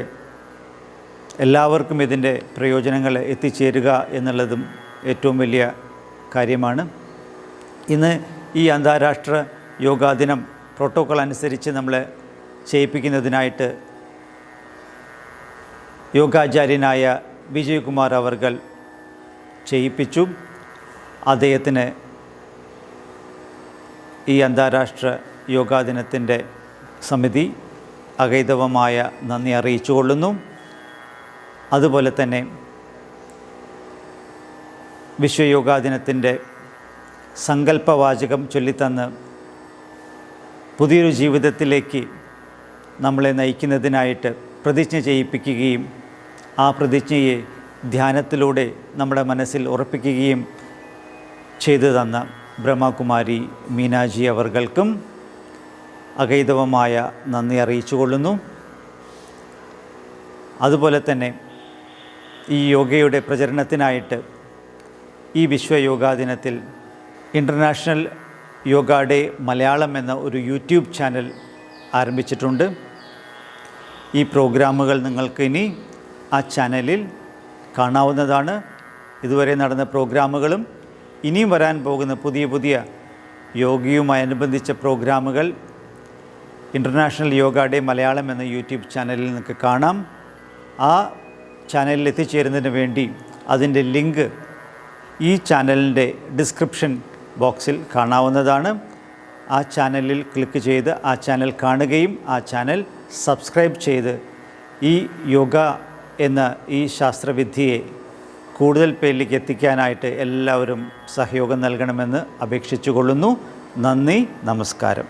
എല്ലാവർക്കും ഇതിൻ്റെ പ്രയോജനങ്ങൾ എത്തിച്ചേരുക എന്നുള്ളതും ഏറ്റവും വലിയ കാര്യമാണ്. ഇന്ന് ഈ അന്താരാഷ്ട്ര യോഗാ ദിനം പ്രോട്ടോക്കോൾ അനുസരിച്ച് നമ്മൾ ചെയ്യിപ്പിക്കുന്നതിനായിട്ട് യോഗാചാര്യനായ വിജയ് കുമാർ അവർകൾ ചെയ്യിപ്പിച്ചു. അദ്ദേഹത്തിന് ഈ അന്താരാഷ്ട്ര യോഗാ ദിനത്തിൻ്റെ സമിതി അഗൈതവമായ നന്ദി അറിയിച്ചുകൊള്ളുന്നു. അതുപോലെ തന്നെ വിശ്വയോഗാ ദിനത്തിൻ്റെ സങ്കല്പവാചകം ചൊല്ലിത്തന്ന് പുതിയൊരു ജീവിതത്തിലേക്ക് നമ്മളെ നയിക്കുന്നതിനായിട്ട് പ്രതിജ്ഞ ചെയ്യിപ്പിക്കുകയും ആ പ്രതിജ്ഞയെ ധ്യാനത്തിലൂടെ നമ്മുടെ മനസ്സിൽ ഉറപ്പിക്കുകയും ചെയ്തു തന്ന ബ്രഹ്മകുമാരി മീനാജി അവർകൾക്കും അഗൈതവമായ നന്ദി അറിയിച്ചുകൊള്ളുന്നു. അതുപോലെ തന്നെ ഈ യോഗയുടെ പ്രചരണത്തിനായിട്ട് ഈ വിശ്വയോഗാ ദിനത്തിൽ ഇൻ്റർനാഷണൽ യോഗ ഡേ മലയാളം എന്ന ഒരു യൂട്യൂബ് ചാനൽ ആരംഭിച്ചിട്ടുണ്ട്. ഈ പ്രോഗ്രാമുകൾ നിങ്ങൾക്ക് ഇനി ആ ചാനലിൽ കാണാവുന്നതാണ്. ഇതുവരെ നടന്ന പ്രോഗ്രാമുകളും ഇനിയും വരാൻ പോകുന്ന പുതിയ പുതിയ യോഗയുമായനുബന്ധിച്ച പ്രോഗ്രാമുകൾ ഇൻ്റർനാഷണൽ യോഗ ഡേ മലയാളം എന്ന യൂട്യൂബ് ചാനലിൽ നിങ്ങൾക്ക് കാണാം. ആ ചാനലിൽ എത്തിച്ചേരുന്നതിന് വേണ്ടി അതിൻ്റെ ലിങ്ക് ഈ ചാനലിൻ്റെ ഡിസ്ക്രിപ്ഷൻ ബോക്സിൽ കാണാവുന്നതാണ്. ആ ചാനലിൽ ക്ലിക്ക് ചെയ്ത് ആ ചാനൽ കാണുകയും ആ ചാനൽ സബ്സ്ക്രൈബ് ചെയ്ത് ഈ യോഗ എന്ന ഈ ശാസ്ത്രവിദ്യയെ കൂടുതൽ പേരിലേക്ക് എത്തിക്കാനായിട്ട് എല്ലാവരും സഹയോഗം നൽകണമെന്ന് അപേക്ഷിച്ചുകൊള്ളുന്നു. നന്ദി, നമസ്കാരം.